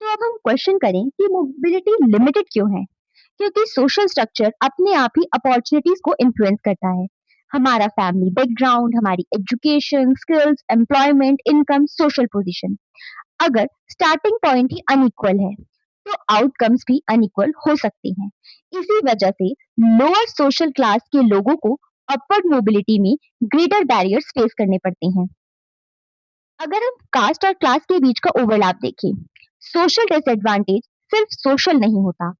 तो अब हम क्वेश्चन करें कि मोबिलिटी लिमिटेड क्यों है? क्योंकि सोशल स्ट्रक्चर अपने आप ही अपॉर्चुनिटीज को इन्फ्लुएंस करता है। हमारा फैमिली बैकग्राउंड, हमारी education, skills, employment, income, social position. अगर स्टार्टिंग पॉइंट ही अनइक्वल है तो आउटकम्स भी अनइक्वल हो सकते हैं। इसी वजह से लोअर सोशल क्लास के लोगों को अपवर्ड मोबिलिटी में ग्रेटर बैरियर्स फेस करने पड़ते हैं। अगर हम कास्ट और क्लास के बीच का ओवरलैप देखें, सोशल डिसएडवांटेज सिर्फ सोशल नहीं होता,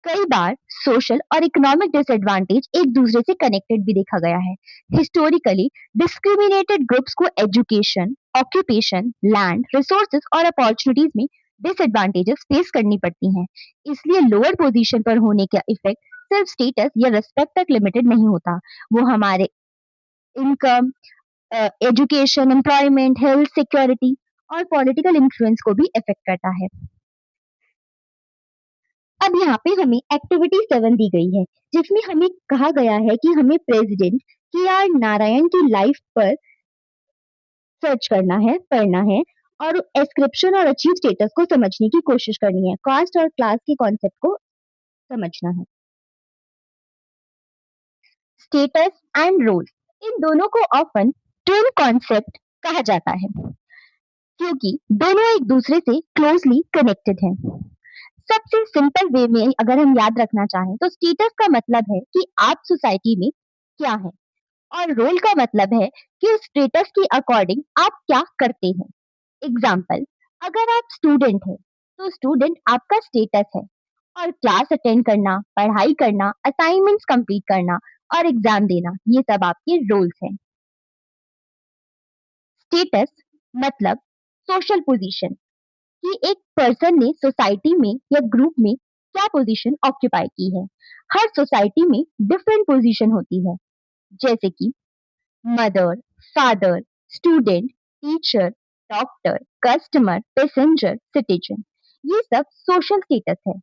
कई बार सोशल और इकोनॉमिक डिसएडवांटेज एक दूसरे से कनेक्टेड भी देखा गया है। हिस्टोरिकली डिस्क्रिमिनेटेड ग्रुप्स को एजुकेशन, ऑक्यूपेशन, लैंड, रिसोर्सेज और अपॉर्चुनिटीज में डिसएडवांटेजेस फेस करनी पड़ती हैं। इसलिए लोअर पोजीशन पर होने का इफेक्ट सिर्फ स्टेटस या रिस्पेक्ट तक लिमिटेड नहीं होता, वो हमारे income, education, employment, health, security और पॉलिटिकल इन्फ्लुएंस को भी इफेक्ट करता है। अब यहाँ पे हमें एक्टिविटी 7 दी गई है, जिसमें हमें कहा गया है कि हमें प्रेसिडेंट के.आर. नारायण की लाइफ पर सर्च करना है, पढ़ना है और एस्क्रिप्शन और अचीव स्टेटस को समझने की कोशिश करनी है। कास्ट और क्लास के कॉन्सेप्ट को समझना है। स्टेटस एंड रोल, इन दोनों को ऑफन ट्विन कॉन्सेप्ट कहा जाता है, क्योंकि दोनों एक दूसरे से क्लोजली कनेक्टेड हैं। सबसे सिंपल वे में अगर हम याद रखना चाहें तो स्टेटस का मतलब है कि आप सोसाइटी में क्या है और रोल का मतलब है कि उस स्टेटस के अकॉर्डिंग आप क्या करते हैं। एग्जाम्पल, अगर आप स्टूडेंट हैं तो स्टूडेंट आपका स्टेटस है और क्लास अटेंड करना, पढ़ाई करना, असाइनमेंट्स कंप्लीट करना और एग्जाम देना, ये सब आपके रोल्स हैं। स्टेटस मतलब सोशल पोजीशन, कि एक पर्सन ने सोसाइटी में या ग्रुप में क्या पोजीशन ऑक्यूपाई की है। हर सोसाइटी में डिफरेंट पोजीशन होती है, जैसे कि mother, father, student, teacher, doctor, customer, passenger, citizen. ये सब सोशल स्टेटस है।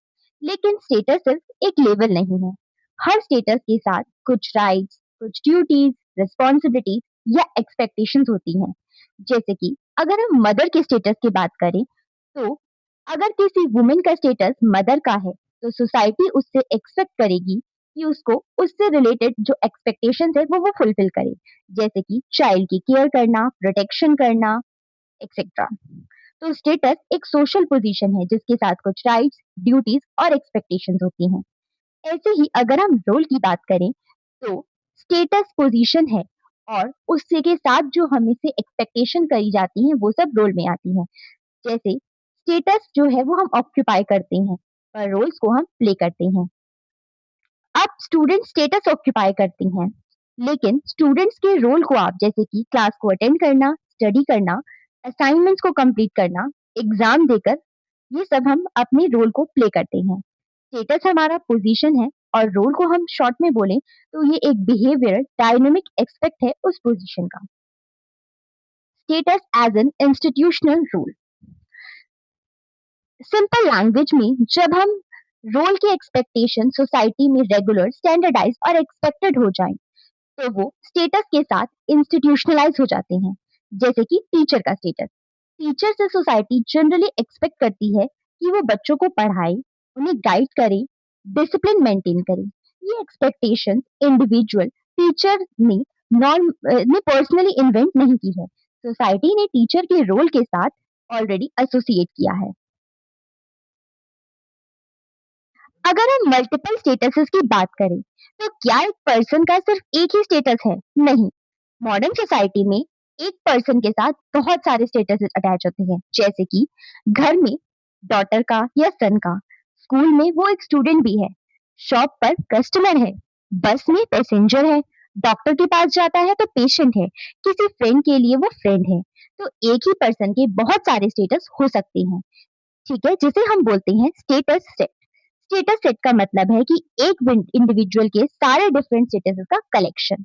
लेकिन स्टेटस सिर्फ एक लेवल नहीं है, हर स्टेटस के साथ कुछ राइट्स, कुछ ड्यूटीज, रिस्पॉन्सिबिलिटीज या एक्सपेक्टेशंस होती हैं। जैसे कि अगर हम मदर के स्टेटस की बात करें, तो अगर किसी वुमेन का स्टेटस मदर का है, तो सोसाइटी उससे एक्सपेक्ट करेगी कि उसको उससे रिलेटेड जो एक्सपेक्टेशंस है वो फुलफिल करे, जैसे कि चाइल्ड की केयर करना, प्रोटेक्शन करना, एक्सेट्रा। तो स्टेटस एक सोशल पोजीशन है जिसके साथ कुछ राइट्स, ड्यूटीज और एक्सपेक्टेशंस होती हैं। ऐसे ही अगर हम रोल की बात करें, तो स्टेटस पोजीशन है और उससे के साथ जो हमें से एक्सपेक्टेशन करी जाती हैं वो सब रोल में आती हैं। जैसे स्टेटस जो है वो हम ऑक्यूपाई करते हैं, पर रोल्स को हम प्ले करते हैं। अब स्टूडेंट स्टेटस ऑक्यूपाई करती हैं, लेकिन स्टूडेंट्स के रोल को आप जैसे कि क्लास को अटेंड करना, स्टडी करना, असाइनमेंट्स को कंप्लीट करना, एग्जाम देकर, ये सब हम अपने रोल को प्ले करते हैं। स्टेटस हमारा पोजीशन है और रोल को हम शॉर्ट में बोलें तो ये एक बिहेवियर डायनेमिक एक्सपेक्ट है उस पोजीशन का। Status as an institutional role. Simple language में जब हम रोल की एक्सपेक्टेशन सोसाइटी में रेगुलर, स्टैंडर्डाइज और एक्सपेक्टेड हो जाएं, तो वो स्टेटस के साथ इंस्टीट्यूशनलाइज हो जाते हैं। जैसे कि टीचर का स्टेटस। टीचर से सोसाइटी जनरली एक्सपेक्ट करती है कि वो बच्चों को पढ़ाए, उन्हें गाइड करे, डिसिप्लिन मेंटेन करे। ये एक्सपेक्टेशन इंडिविजुअल टीचर ने नॉन ने पर्सनली इन्वेंट नहीं की है। सोसाइटी ने टीचर के रोल के साथ ऑलरेडी एसोसिएट किया है। अगर हम मल्टीपल स्टेटसेस की बात करें, तो क्या एक पर्सन का सिर्फ एक ही स्टेटस है? नहीं। मॉडर्न सोसाइटी में एक पर्सन के साथ बहुत सारे स्टेटस अटैच होते हैं, जैसे कि घर में डॉटर का या सन का, स्कूल में वो एक स्टूडेंट भी है, शॉप पर कस्टमर है, बस में पैसेंजर है, डॉक्टर के पास जाता है तो पेशेंट है, किसी फ्रेंड के लिए वो फ्रेंड है। तो एक ही पर्सन के बहुत सारे स्टेटस हो सकते हैं, ठीक है, जिसे हम बोलते हैं स्टेटस सेट। स्टेटस सेट का मतलब है कि एक इंडिविजुअल के सारे डिफरेंट स्टेटस का कलेक्शन।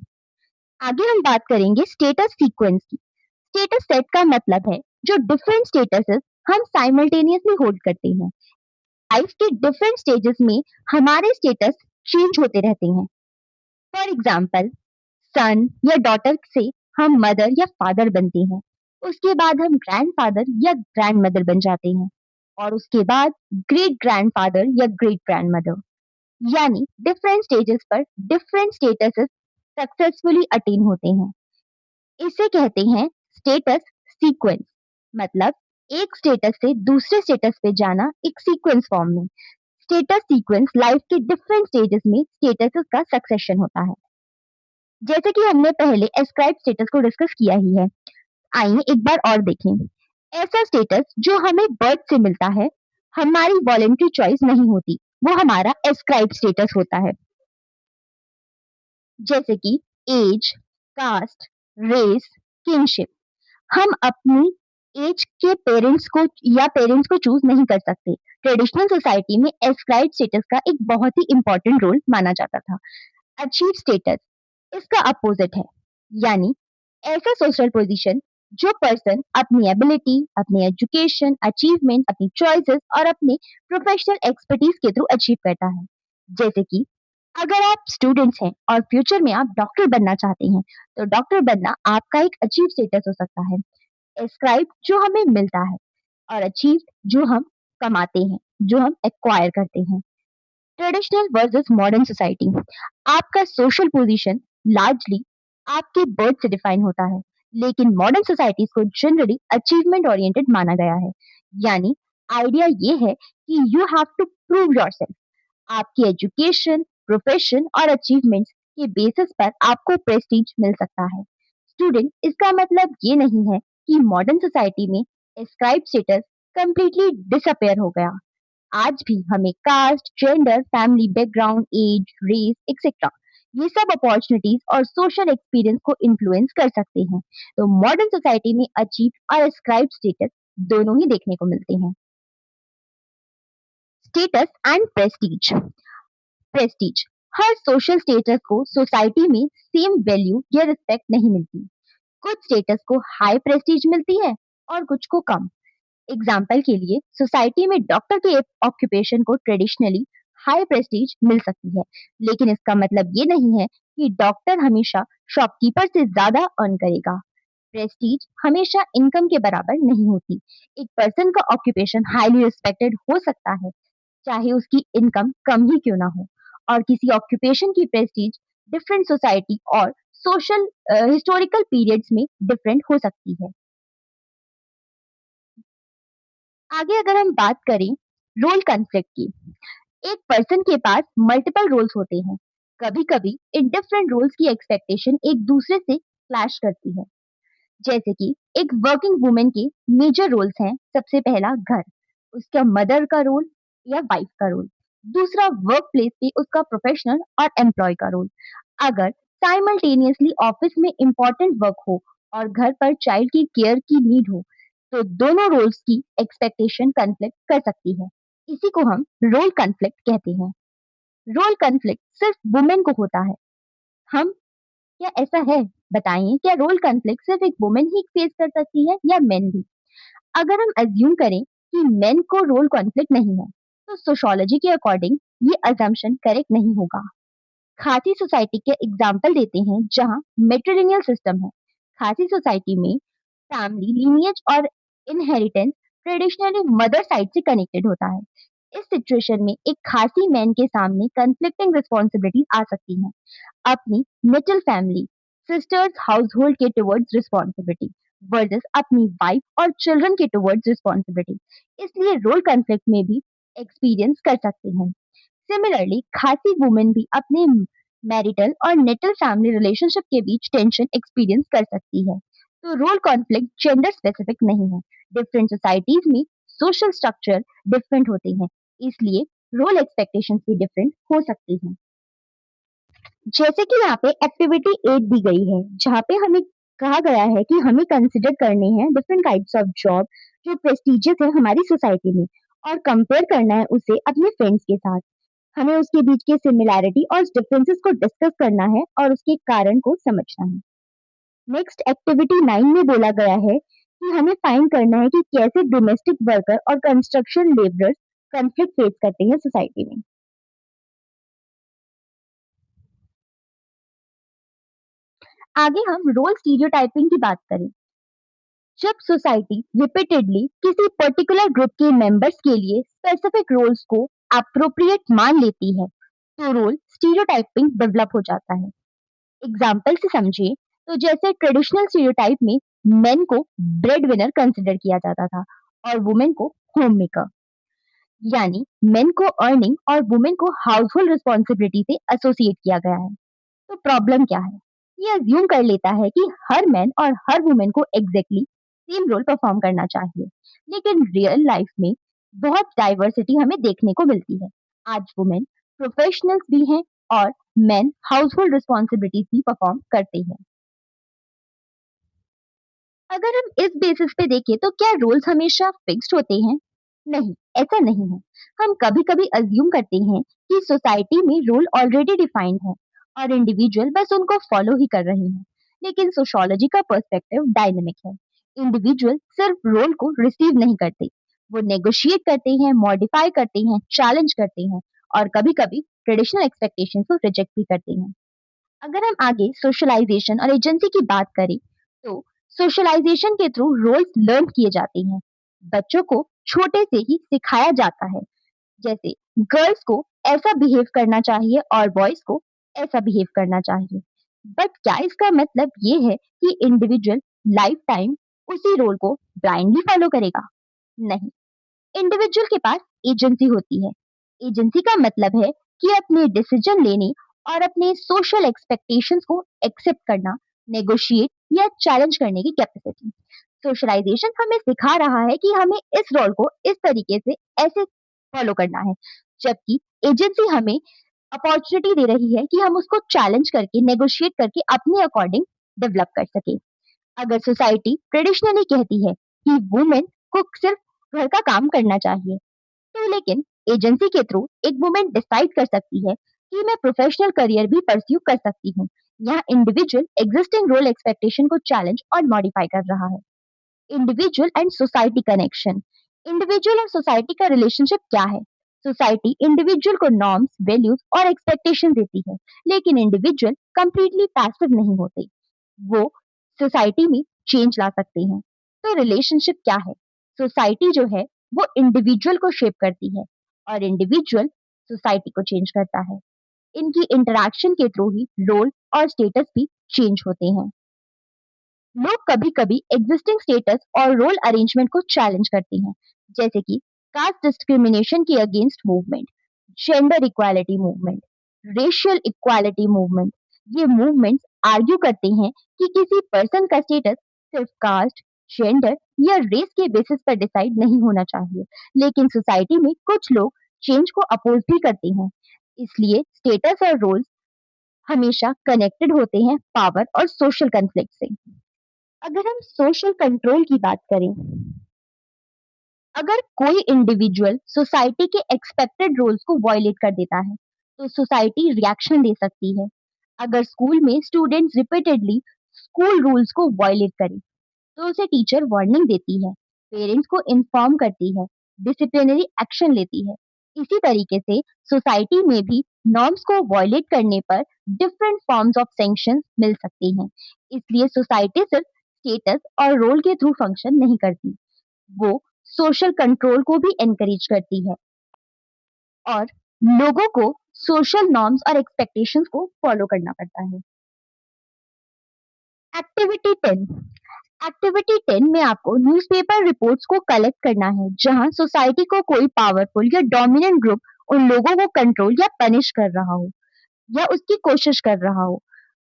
आगे हम बात करेंगे स्टेटस सीक्वेंस की। स्टेटस सेट का मतलब है जो डिफरेंट स्टेटसेस हम साइमल्टेनियसली होल्ड करते हैं। लाइफ के डिफरेंट स्टेजेस में हमारे स्टेटस चेंज होते रहते हैं। फॉर एग्जाम्पल, सन या डॉटर से हम मदर या फादर बनते हैं, उसके बाद हम ग्रैंडफादर या ग्रैंडमदर बन जाते हैं, और उसके बाद ग्रेट ग्रैंडफादर या ग्रेट ग्रैंडमदर। यानी डिफरेंट स्टेजेस पर डिफरेंट स्टेटसेस सक्सेसफुली अटेन होते हैं। इसे कहते हैं स्टेटस सीक्वेंस। मतलब एक स्टेटस से दूसरे स्टेटस पे जाना एक सीक्वेंस फॉर्म में। स्टेटस सीक्वेंस लाइफ के डिफरेंट स्टेजेस में स्टेटस का सक्सेशन होता है। जैसे कि हमने पहले एस्क्राइब स्टेटस को डिस्कस किया ही है, आइए एक बार और देखें। ऐसा स्टेटस जो हमें बर्थ से मिलता है, हमारी वॉलेंट्री चॉइस नहीं होती, वो हमारा एस्क्राइब स्टेटस होता है। जैसे कि एज, कास्ट, रेस, किनशिप। हम अपनी एज के पेरेंट्स को चूज नहीं कर सकते। ट्रेडिशनल सोसाइटी में एस्क्राइब स्टेटस का एक बहुत ही इंपॉर्टेंट रोल माना जाता था। अचीव स्टेटस इसका अपोजिट है, यानी ऐसा सोशल पोजीशन जो पर्सन अपनी एबिलिटी, अपनी एजुकेशन, अचीवमेंट, अपनी चॉइसेस और अपने प्रोफेशनल एक्सपर्टीज के थ्रू अचीव करता है। जैसे कि अगर आप स्टूडेंट्स हैं और फ्यूचर में आप डॉक्टर बनना चाहते हैं, तो डॉक्टर बनना आपका एक अचीव स्टेटस हो सकता है। एस्क्राइब जो हमें मिलता है, और अचीव जो हम कमाते हैं, जो हम एक्वायर करते हैं। Traditional versus modern society. आपका सोशल पोजीशन लार्जली आपके बर्थ से डिफाइन होता है, लेकिन मॉडर्न सोसाइटीज को जनरली अचीवमेंट ओरिएंटेड माना गया है। यानी आइडिया ये है कि you have to prove yourself. आपकी एजुकेशन, प्रोफेशन और अचीवमेंट्स के बेसिस पर आपको प्रेस्टीज मिल सकता है। स्टूडेंट इसका मतलब ये नहीं है कि मॉडर्न सोसाइटी में एस्क्राइब स्टेटस कंप्लीटली डिसअपेयर हो गया। आज भी हमें caste, gender, family background, age, race etcetera, ये सब अपॉर्चुनिटीज और सोशल एक्सपीरियंस को इन्फ्लुएंस कर सकते हैं। तो मॉडर्न सोसाइटी में अचीव और एस्क्राइब स्टेटस दोनों ही देखने को मिलते हैं। Status and Prestige. Prestige, her social status को सोसाइटी में सेम वैल्यू या रिस्पेक्ट नहीं मिलती। कुछ स्टेटस को हाई प्रेस्टीज मिलती है और कुछ को कम। एग्जाम्पल के लिए सोसाइटी में डॉक्टर के ऑक्यूपेशन को ट्रेडिशनली हाई प्रेस्टीज मिल सकती है, लेकिन इसका मतलब ये नहीं है कि डॉक्टर हमेशा शॉपकीपर से ज्यादा अर्न करेगा। प्रेस्टीज हमेशा इनकम के बराबर नहीं होती। एक पर्सन का ऑक्यूपेशन हाईली रिस्पेक्टेड हो सकता है, चाहे उसकी इनकम कम ही क्यों ना हो, और किसी ऑक्यूपेशन की प्रेस्टीज डिफरेंट सोसाइटी और सोशल हिस्टोरिकल पीरियड्स में डिफरेंट हो सकती है। आगे अगर हम बात करें रोल कॉन्फ्लिक्ट की, एक पर्सन के पास मल्टीपल रोल्स होते हैं। कभी कभी इन डिफरेंट रोल्स की एक्सपेक्टेशन एक दूसरे से क्लैश करती है। जैसे कि एक वर्किंग वुमेन के मेजर रोल्स हैं, सबसे पहला घर, उसका मदर का रोल या वाइफ का रोल। दूसरा वर्क प्लेस पे उसका प्रोफेशनल और एम्प्लॉय का रोल। अगर साइमल्टेनियसली ऑफिस में इंपॉर्टेंट वर्क हो और घर पर चाइल्ड की केयर की नीड हो, तो दोनों रोल्स की एक्सपेक्टेशन कन्फ्लिक्ट कर सकती है। इसी को हम रोल कन्फ्लिक्ट कहते हैं। रोल कन्फ्लिक्ट सिर्फ वुमेन को होता है, हम क्या ऐसा है? बताइए, क्या रोल कॉन्फ्लिक्ट सिर्फ एक वुमेन ही फेस कर सकती है या मेन भी? अगर हम अज्यूम करें कि मेन को रोल कॉन्फ्लिक्ट नहीं है, तो सोशियोलॉजी के अकॉर्डिंग ये अजम्पशन करेक्ट नहीं होगा। खासी सोसाइटी के एग्जाम्पल देते हैं जहां मेट्रिलिनियल सिस्टम है। खासी सोसाइटी में फैमिली लीनिएज और इनहेरिटेंस ट्रेडिशनली मदर साइड से कनेक्टेड होता है। इस सिचुएशन में एक खासी मैन के सामने कन्फ्लिक्टिंग रिस्पॉन्सिबिलिटीज आ सकती हैं। अपनी middle family sisters house hold के टुवर्ड्स रिस्पॉन्सिबिलिटी वर्सेस अपनी वाइफ और चिल्ड्रन के टुवर्ड्स रिस्पॉन्सिबिलिटी, इसलिए रोल कन्फ्लिक्ट में भी एक्सपीरियंस कर सकते हैं। सिमिलरली खासी वुमेन भी अपने मैरिटल और नेटल फैमिली रिलेशनशिप के बीच टेंशन एक्सपीरियंस कर सकती है। तो रोल कॉन्फ्लिक्ट जेंडर स्पेसिफिक नहीं है। डिफरेंट सोसाइटीज में सोशल स्ट्रक्चर डिफरेंट होते हैं, इसलिए रोल एक्सपेक्टेशंस भी डिफरेंट हो सकती हैं। जैसे कि यहाँ पे एक्टिविटी 8 दी गई है, जहाँ पे हमें कहा गया है कि हमें कंसिडर करने हैं डिफरेंट टाइप्स ऑफ जॉब जो प्रेस्टिजियस है हमारी सोसाइटी में, और कंपेयर करना है उसे अपने फ्रेंड्स के साथ। हमें उसके बीच के सिमिलैरिटी और डिफरेंसेस को डिस्कस करना है और उसके कारण को समझना है। नेक्स्ट एक्टिविटी 9 में बोला गया है कि हमें फाइंड करना है कि कैसे डोमेस्टिक वर्कर और कंस्ट्रक्शन लेबरर्स कॉन्फ्लिक्ट फेस करते हैं सोसाइटी में। आगे हम रोल स्टीरियोटाइपिंग की बात करें। जब सोसाइटी रिपीटेडली किसी पर्टिकुलर ग्रुप के मेंबर्स के लिए स्पेसिफिक रोल्स को अप्रोप्रिएट मान लेती है, तो रोल स्टीरियोटाइपिंग डेवलप हो जाता है। एग्जाम्पल से समझिए, तो जैसे ट्रेडिशनल स्टीरियोटाइप में मेन को ब्रेड विनर कंसिडर किया जाता था और वुमेन को होम मेकर, यानी मेन को अर्निंग और वुमेन को हाउस होल्ड रिस्पॉन्सिबिलिटी से एसोसिएट किया गया है। तो प्रॉब्लम क्या है? ये अज्यूम कर लेता है कि हर मैन और हर वुमेन को एग्जैक्टली सेम रोल परफॉर्म करना चाहिए, लेकिन रियल लाइफ में बहुत डाइवर्सिटी हमें देखने को मिलती है। आज वुमेन प्रोफेशनल्स भी हैं और मेन हाउस होल्ड रिस्पॉन्सिबिलिटीज भी परफॉर्म करते हैं। अगर हम इस बेसिस पे देखें तो क्या रोल्स हमेशा फिक्स्ड होते हैं? नहीं, ऐसा नहीं है। हम कभी-कभी अज्यूम करते हैं कि सोसाइटी में रोल ऑलरेडी डिफाइंड है और इंडिविजुअल बस उनको फॉलो ही कर रहे हैं। लेकिन सोशियोलॉजी का पर्सपेक्टिव डायनेमिक है। इंडिविजुअल सिर्फ रोल को रिसीव नहीं करते, वो नेगोशिएट करते हैं, मॉडिफाई करते हैं, चैलेंज करते हैं और कभी-कभी ट्रेडिशनल एक्सपेक्टेशंस को रिजेक्ट भी करते हैं। अगर हम आगे सोशलाइजेशन और एजेंसी की बात करें, तो सोशलाइजेशन के थ्रू रोल्स लर्न किए जाते हैं। बच्चों को छोटे से ही सिखाया जाता है, जैसे गर्ल्स को ऐसा बिहेव करना चाहिए और बॉयज को ऐसा बिहेव करना चाहिए। बट क्या इसका मतलब ये है कि इंडिविजुअल लाइफ टाइम उसी रोल को ब्लाइंडली फॉलो करेगा? नहीं, इंडिविजुअल के पास एजेंसी होती है। एजेंसी का मतलब है कि अपने डिसीजन लेने और अपने सोशल एक्सपेक्टेशंस को एक्सेप्ट करना, नेगोशिएट या चैलेंज करने की कैपेसिटी। सोशलाइजेशन हमें सिखा रहा है कि हमें इस रोल को इस तरीके से ऐसे फॉलो करना है, जबकि एजेंसी हमें अपॉर्चुनिटी दे रही है कि हम उसको चैलेंज करके, नेगोशिएट करके अपने अकॉर्डिंग डेवलप कर सके। अगर सोसाइटी ट्रेडिशनली कहती है कि वुमेन को सिर्फ घर का काम करना चाहिए, तो लेकिन एजेंसी के थ्रू एक वुमेन डिसाइड कर सकती है कि मैं प्रोफेशनल करियर भी परस्यू कर सकती हूँ। यहाँ इंडिविजुअल एग्जिस्टिंग रोल एक्सपेक्टेशन को चैलेंज और मॉडिफाई कर रहा है। Individual and society connection. Individual और सोसाइटी का रिलेशनशिप क्या है? सोसाइटी इंडिविजुअल को नॉर्म्स, वैल्यूज और एक्सपेक्टेशन देती है, लेकिन इंडिविजुअल कंप्लीटली पैसिव नहीं होते। वो सोसाइटी में चेंज ला सकते हैं। तो रिलेशनशिप क्या है? सोसाइटी जो है वो इंडिविजुअल को शेप करती है और इंडिविजुअल सोसाइटी को चेंज करता है। इनकी इंटरेक्शन के थ्रू ही रोल और स्टेटस भी चेंज होते हैं। लोग कभी-कभी एग्जिस्टिंग स्टेटस और रोल अरेंजमेंट को चैलेंज करते हैं, जैसे कि कास्ट डिस्क्रिमिनेशन के against movement, gender equality movement, racial equality movement. ये मूवमेंट्स आर्ग्यू करते हैं कि किसी पर्सन का स्टेटस सिर्फ कास्ट, जेंडर या रेस के बेसिस पर डिसाइड नहीं होना चाहिए। लेकिन सोसाइटी में कुछ लोग चेंज को अपोज भी करते हैं। इसलिए स्टेटस और रोल्स हमेशा कनेक्टेड होते हैं पावर और सोशल कॉन्फ्लिक्ट से। अगर हम सोशल कंट्रोल की बात करें, अगर कोई इंडिविजुअल सोसाइटी के एक्सपेक्टेड रूल्स को वायलेट कर देता है, तो सोसाइटी रिएक्शन दे सकती है। अगर स्कूल में स्टूडेंट्स रिपीटेडली स्कूल रूल्स को वायलेट करें, तो उसे टीचर वार्निंग देती है, पेरेंट्स को इन्फॉर्म करती है, डिसिप्लिनरी एक्शन लेती है। इसी तरीके से सोसाइटी में भी नॉर्म्स को वायलेट करने पर डिफरेंट फॉर्म्स ऑफ सैंक्शन मिल सकते हैं। इसलिए सोसाइटी सिर्फ स्टेटस और रोल के थ्रू फंक्शन नहीं करती, वो सोशल कंट्रोल को भी एनकरेज करती है और लोगों को सोशल नॉर्म्स और एक्सपेक्टेशंस को फॉलो करना पड़ता है। एक्टिविटी 10। एक्टिविटी 10 में आपको न्यूज़पेपर रिपोर्ट्स को कलेक्ट करना है, जहां सोसाइटी को कोई पावरफुल या डोमिनेंट ग्रुप उन लोगों को कंट्रोल या पनिश कर रहा हो या उसकी कोशिश कर रहा हो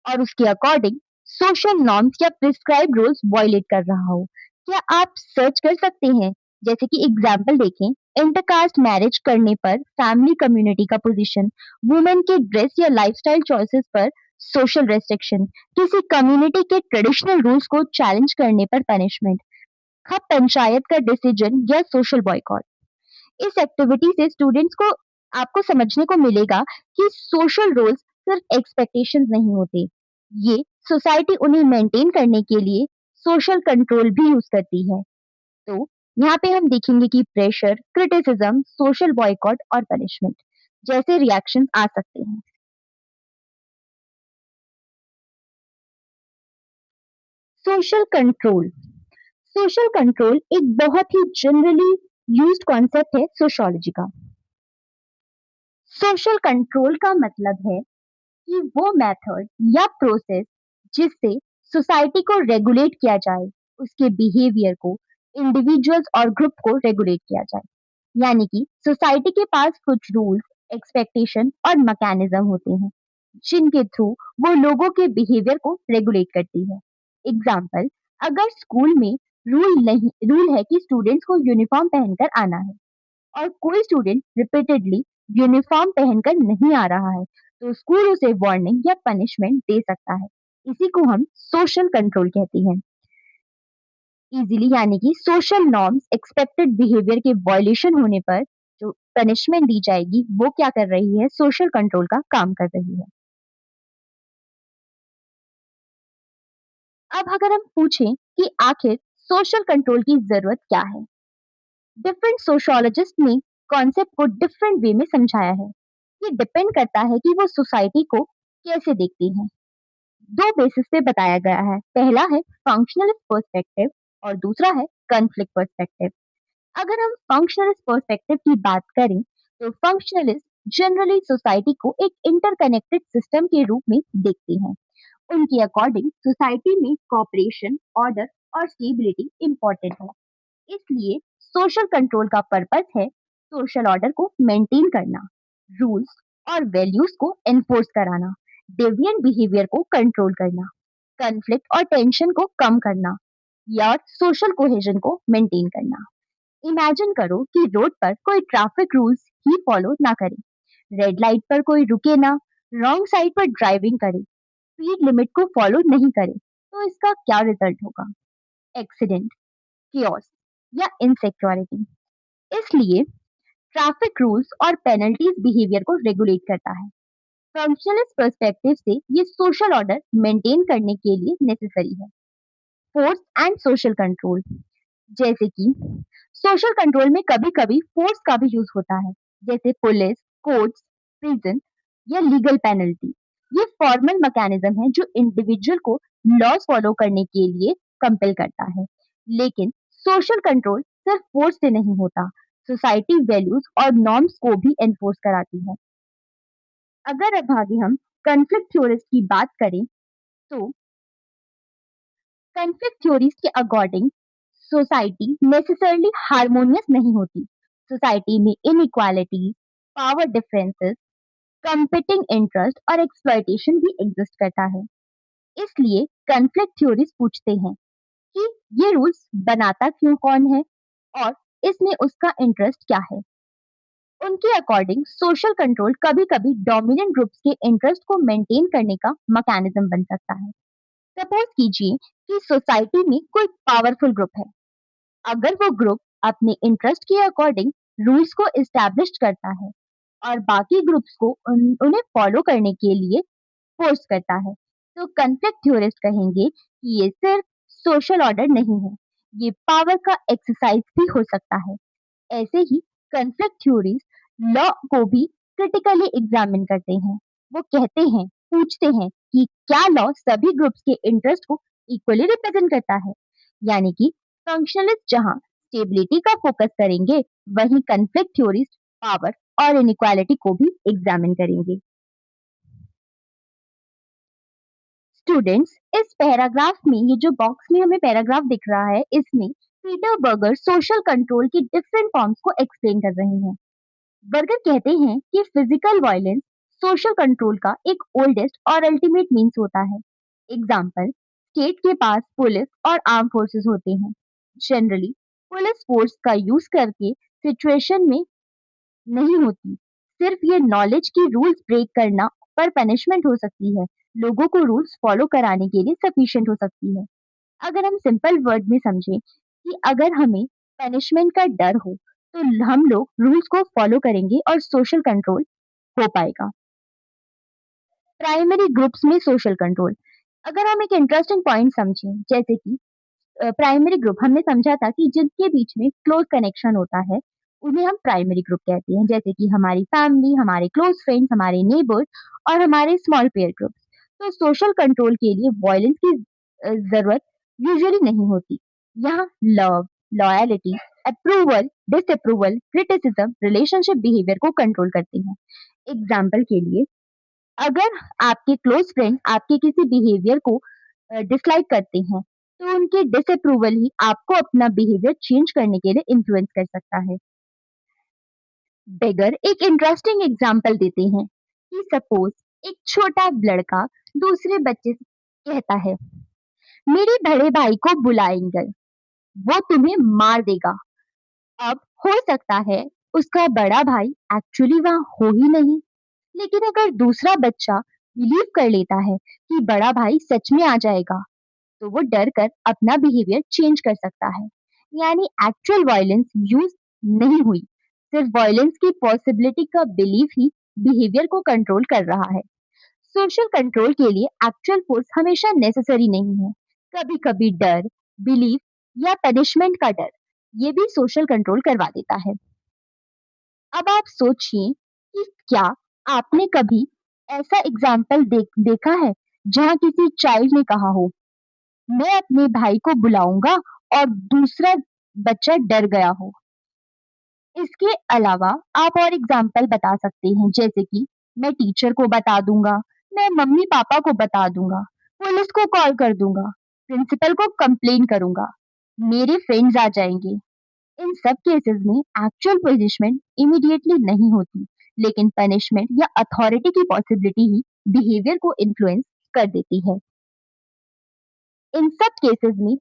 और उसके अकॉर्डिंग सोशल नॉर्म्स या प्रिस्क्राइब रूल्स वायलेट कर रहा हो। क्या आप सर्च कर सकते हैं? जैसे कि एग्जाम्पल देखें, इंटरकास्ट मैरिज करने पर फैमिली कम्युनिटी का पोजीशन, वुमेन के ड्रेस या लाइफस्टाइल चॉइसेस पर सोशल रेस्ट्रिक्शन, किसी कम्युनिटी के ट्रेडिशनल रूल्स को चैलेंज करने पर पनिशमेंट, खप पंचायत का डिसीजन या सोशल बॉयकॉट। इस एक्टिविटी से स्टूडेंट्स को आपको समझने को मिलेगा कि सोशल रोल्स सिर्फ एक्सपेक्टेशंस नहीं होते, ये सोसाइटी उन्हें मेंटेन करने के लिए सोशल कंट्रोल भी यूज करती है। तो यहाँ पे हम देखेंगे कि प्रेशर, क्रिटिसिज्म, सोशल बॉयकॉट और पनिशमेंट जैसे रिएक्शंस आ सकते हैं। Social control. सोशल कंट्रोल एक बहुत ही जनरली यूज्ड कॉन्सेप्ट है सोशियोलॉजी का। सोशल कंट्रोल का मतलब है कि वो मेथड या प्रोसेस जिससे सोसाइटी को रेगुलेट किया जाए, उसके बिहेवियर को, इंडिविजुअल्स और ग्रुप को रेगुलेट किया जाए। यानी कि सोसाइटी के पास कुछ रूल्स, एक्सपेक्टेशन और मैकेनिज्म होते हैं, जिनके थ्रू वो लोगों के बिहेवियर को रेगुलेट करती है। एग्जाम्पल, अगर स्कूल में रूल है कि स्टूडेंट्स को यूनिफॉर्म पहनकर आना है और कोई स्टूडेंट रिपीटेडली यूनिफॉर्म पहनकर नहीं आ रहा है, तो स्कूल उसे वार्निंग या पनिशमेंट दे सकता है। इसी को हम सोशल कंट्रोल कहते हैं। इजीली यानी कि सोशल नॉर्म्स, एक्सपेक्टेड बिहेवियर के वायलेशन होने पर जो पनिशमेंट दी जाएगी, वो क्या कर रही है? सोशल कंट्रोल का काम कर रही है। अब अगर हम पूछें कि आखिर सोशल कंट्रोल की जरूरत क्या है, डिफरेंट सोशियोलॉजिस्ट ने कॉन्सेप्ट को डिफरेंट वे में समझाया है। ये डिपेंड करता है कि वो सोसाइटी को कैसे देखती हैं। दो बेसिस पे बताया गया है। पहला है फंक्शनलिस्ट पर्सपेक्टिव और दूसरा है कॉन्फ्लिक्ट पर्सपेक्टिव। अगर हम फंक्शनलिस्ट पर्सपेक्टिव की बात करें, तो फंक्शनलिस्ट जनरली सोसाइटी को एक इंटरकनेक्टेड सिस्टम के रूप में देखते हैं। उनके अकॉर्डिंग सोसाइटी में कोऑपरेशन, ऑर्डर और स्टेबिलिटी इंपॉर्टेंट है। इसलिए सोशल कंट्रोल का पर्पस है सोशल ऑर्डर को मेंटेन करना, रूल्स और वैल्यूज को एनफोर्स कराना, डेविएंट बिहेवियर को कंट्रोल करना, कॉन्फ्लिक्ट और टेंशन को कम करना या सोशल कोहेजन को मेंटेन करना। इमेजिन करो कि रोड पर कोई ट्रैफिक रूल्स ही फॉलो ना करे, रेड लाइट पर कोई रुके ना, रॉन्ग साइड पर ड्राइविंग करे, स्पीड लिमिट को फॉलो नहीं करे, तो इसका क्या रिजल्ट होगा? एक्सीडेंट, chaos या इनसिक्योरिटी। इसलिए ट्रैफिक रूल्स और पेनल्टीज बिहेवियर को रेगुलेट करता है। फंक्शनलिस्ट पर्सपेक्टिव से ये सोशल ऑर्डर मेंटेन करने के लिए नेसेसरी है। Force and social control. जैसे कि सोशल कंट्रोल में कभी-कभी फोर्स का भी यूज होता है, जैसे पुलिस, कोर्ट्स, प्रिजन या लीगल पेनल्टी। ये फॉर्मल मैकेनिज्म है जो इंडिविजुअल को लॉज फॉलो करने के लिए कंपेल करता है। लेकिन सोशल कंट्रोल सिर्फ फोर्स से नहीं होता, सोसाइटी वैल्यूज और नॉर्म्स को भी एनफोर्स कराती है। अगर अब आगे हम कॉन्फ्लिक्ट थ्योरीज की बात करें तो कॉन्फ्लिक्ट थ्योरीज के अकॉर्डिंग सोसाइटी नेसेसरली हार्मोनियस नहीं होती। सोसाइटी में inequality, power differences, competing interest और एक्सप्लॉयटेशन भी एग्जिस्ट करता है। इसलिए कॉन्फ्लिक्ट थ्योरीज पूछते हैं कि ये रूल्स बनाता क्यों कौन है और इसमें उसका इंटरेस्ट क्या है। उनके अकॉर्डिंग सोशल कंट्रोल कभी-कभी डोमिनेंट ग्रुप्स के इंटरेस्ट को मेंटेन करने का मैकेनिज्म बन सकता है। सपोज कीजिए कि सोसाइटी में कोई पावरफुल ग्रुप है। अगर वो ग्रुप अपने इंटरेस्ट के अकॉर्डिंग रूल्स को इस्टेब्लिश करता है और बाकी ग्रुप्स को उन्हें फॉलो करने के लिए फोर्स करता है, तो कॉन्फ्लिक्ट थ्योरिस्ट कहेंगे कि ये सिर्फ सोशल ऑर्डर नहीं है, ये पावर का एक्सरसाइज भी हो सकता है। ऐसे ही कॉन्फ्लिक्ट थ्योरीज लॉ को भी क्रिटिकली एग्जामिन करते हैं। वो कहते हैं, पूछते हैं कि क्या लॉ सभी ग्रुप्स के इंटरेस्ट को इक्वली रिप्रेजेंट करता है। यानी कि फंक्शनलिस्ट जहां स्टेबिलिटी का फोकस करेंगे, वहीं कॉन्फ्लिक्ट थ्योरीज पावर और इनइक्वालिटी को भी एग्जामिन करेंगे। स्टूडेंट्स, इस पैराग्राफ में, ये जो बॉक्स में हमें पैराग्राफ दिख रहा है, इसमें पीटर बर्गर सोशल कंट्रोल की डिफरेंट फॉर्म्स को एक्सप्लेन कर रहे हैं। बर्गर कहते हैं कि फिजिकल वायलेंस सोशल कंट्रोल का एक ओल्डेस्ट और अल्टीमेट मीन्स होता है। एग्जाम्पल, स्टेट के पास पुलिस और आर्म फोर्सेस होते हैं। जनरली पुलिस फोर्स का यूज करके सिचुएशन में नहीं होती, सिर्फ ये नॉलेज की रूल्स ब्रेक करना पर पनिशमेंट हो सकती है, लोगों को रूल्स फॉलो कराने के लिए सफिशिएंट हो सकती है। अगर हम सिंपल वर्ड में समझें कि अगर हमें पनिशमेंट का डर हो, तो हम लोग रूल्स को फॉलो करेंगे और सोशल कंट्रोल हो पाएगा। प्राइमरी ग्रुप्स में सोशल कंट्रोल, अगर हम एक इंटरेस्टिंग पॉइंट समझें, जैसे कि प्राइमरी ग्रुप हमने समझा था कि जिनके बीच में क्लोज कनेक्शन होता है, उन्हें हम प्राइमरी ग्रुप कहते हैं, जैसे कि हमारी फैमिली, हमारे क्लोज फ्रेंड्स, हमारे नेबर्स और हमारे स्मॉल पेयर ग्रुप्स। तो सोशल कंट्रोल के लिए वॉयलेंस की जरूरत यूजुअली नहीं होती। यहाँ love, loyalty, approval, disapproval, criticism relationship behaviour को कंट्रोल करते हैं। एग्जाम्पल के लिए, अगर आपके क्लोज फ्रेंड आपके किसी बिहेवियर को डिसलाइक करते हैं, तो उनके डिसअप्रूवल ही आपको अपना बिहेवियर चेंज करने के लिए इन्फ्लुएंस कर सकता है। बेगर एक इंटरेस्टिंग एग्जाम्पल देते हैं कि सपोज एक छोटा लड़का दूसरे बच्चे से कहता है, मेरे बड़े भाई को बुलाएंगे, वो तुम्हें मार देगा। अब हो सकता है उसका बड़ा भाई एक्चुअली वहां हो ही नहीं, लेकिन अगर दूसरा बच्चा बिलीव कर लेता है कि बड़ा भाई सच में आ जाएगा, तो वो डर कर अपना बिहेवियर चेंज कर सकता है। यानी एक्चुअल वायलेंस यूज नहीं हुई, सिर्फ वायलेंस की पॉसिबिलिटी का बिलीफ ही बिहेवियर को कंट्रोल कर रहा है। सोशल कंट्रोल के लिए एक्चुअल फोर्स हमेशा नेसेसरी नहीं है। कभी कभी डर, बिलीफ या पनिशमेंट का डर, ये भी सोशल कंट्रोल करवा देता है। अब आप सोचिए कि क्या आपने कभी ऐसा एग्जाम्पल देखा है जहां किसी चाइल्ड ने कहा हो, मैं अपने भाई को बुलाऊंगा और दूसरा बच्चा डर गया हो। इसके अलावा आप और एग्जाम्पल बता सकते हैं, जैसे कि मैं टीचर को बता दूंगा, मैं मम्मी पापा को बता दूंगा, पुलिस को कॉल कर दूंगा, प्रिंसिपल को कंप्लेन करूंगा, मेरे फ्रेंड्स आ जाएंगे। इन सब केसेस में एक्चुअल पनिशमेंट इमीडिएटली नहीं होती, लेकिन पनिशमेंट या अथॉरिटी की पॉसिबिलिटी ही बिहेवियर को इन्फ्लुएंस कर देती है। इन सब केसेस में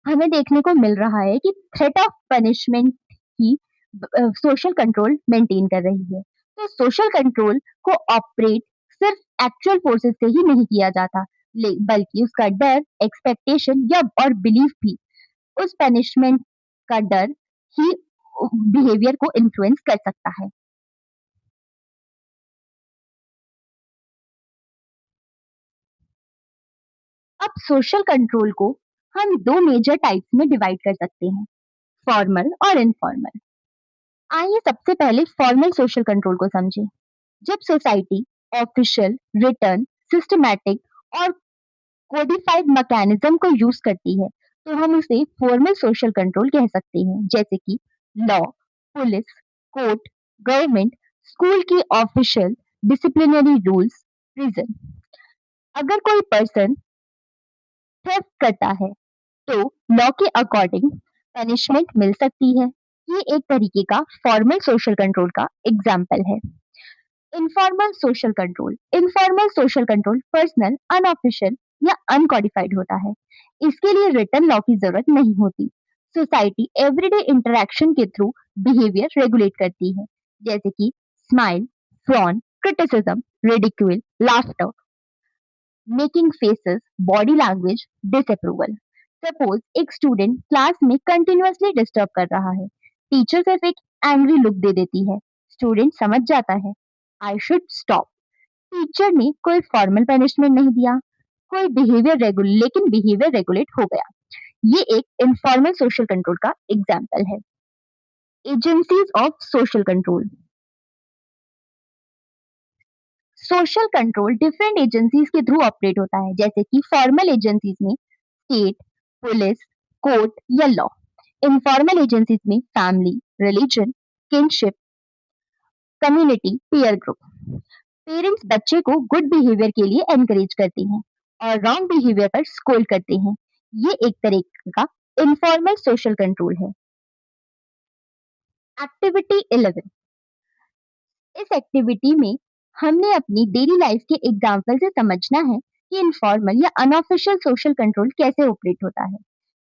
हमें देखने को मिल रहा है कि threat of punishment he social control maintain कर रही है। तो सोशल कंट्रोल को ऑपरेट सिर्फ एक्चुअल फोर्सेस से ही नहीं किया जाता, बल्कि उसका डर, एक्सपेक्टेशन या और बिलीफ भी उस पनिशमेंट का डर ही बिहेवियर को इन्फ्लुएंस कर सकता है। अब सोशल कंट्रोल को हम दो मेजर टाइप्स में डिवाइड कर सकते हैं, फॉर्मल और इनफॉर्मल। आइए सबसे पहले फॉर्मल सोशल कंट्रोल को समझें। जब सोसाइटी ऑफिशियल, रिटर्न, सिस्टमैटिक और कोडिफाइड मैकेनिज्म को यूज करती है, तो हम उसे फॉर्मल सोशल कंट्रोल कह सकते हैं, जैसे कि law, police, court, government, school की ऑफिशियल डिसिप्लिनरी रूल्स, प्रिजन। अगर कोई पर्सन थेफ्ट करता है, तो लॉ के अकॉर्डिंग पनिशमेंट मिल सकती है। ये एक तरीके का फॉर्मल सोशल कंट्रोल का एग्जाम्पल है। Informal social control personal, unofficial या अनकोडिफाइड होता है। इसके लिए रिटन लॉ की जरूरत नहीं होती। सोसाइटी एवरीडे इंटरेक्शन के थ्रू बिहेवियर रेगुलेट करती है, जैसे कि smile, frown, criticism, ridicule, laughter, making faces, body language, disapproval. Suppose एक स्टूडेंट क्लास में कंटिन्यूअसली डिस्टर्ब कर रहा है। टीचर सिर्फ एक एंग्री लुक दे देती है। स्टूडेंट समझ जाता है, आई शुड स्टॉप। टीचर ने कोई फॉर्मल पनिशमेंट नहीं दिया, लेकिन बिहेवियर रेगुलेट हो गया। ये एक इनफॉर्मल सोशल कंट्रोल का एग्जाम्पल है। Agencies of social control. Social control different agencies के थ्रू ऑपरेट होता है, जैसे कि फॉर्मल एजेंसीज में स्टेट, पुलिस, कोर्ट या लॉ। इनफॉर्मल एजेंसीज में family, religion, kinship, community, peer group. Parents बच्चे को गुड बिहेवियर के लिए एनकरेज करते हैं और रॉन्ग बिहेवियर पर स्कोल्ड करते हैं। ये एक तरीके का इनफॉर्मल सोशल कंट्रोल है। एक्टिविटी 11। इस एक्टिविटी में हमने अपनी डेली लाइफ के एग्जाम्पल से समझना है कि इनफॉर्मल या अनऑफिशियल सोशल कंट्रोल कैसे ऑपरेट होता है।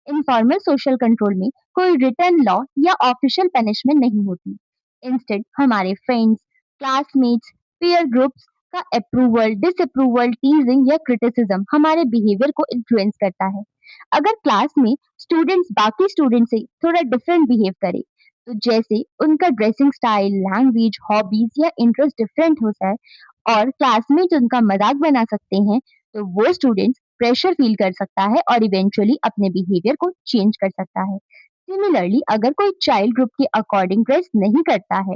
इनफॉर्मल सोशल कंट्रोल में कोई रिटर्न लॉ या ऑफिशियल पनिशमेंट नहीं होती। इंस्टेड हमारे फ्रेंड्स, क्लासमेट्स, पीयर ग्रुप्स का अप्रूवल, डिसअप्रूवल, टीजिंग या क्रिटिसिज्म हमारे बिहेवियर को इन्फ्लुएंस करता है। अगर क्लास में स्टूडेंट्स बाकी स्टूडेंट से थोड़ा डिफरेंट बिहेव करे, तो जैसे उनका ड्रेसिंग स्टाइल, लैंग्वेज, हॉबीज या इंटरेस्ट डिफरेंट होता है और क्लासमेट्स उनका मजाक बना सकते हैं, तो वो स्टूडेंट्स प्रेशर फील कर सकता है और इवेंचुअली अपने बिहेवियर को चेंज कर सकता है। सिमिलरली अगर कोई चाइल्ड ग्रुप के अकॉर्डिंग ड्रेस नहीं करता है,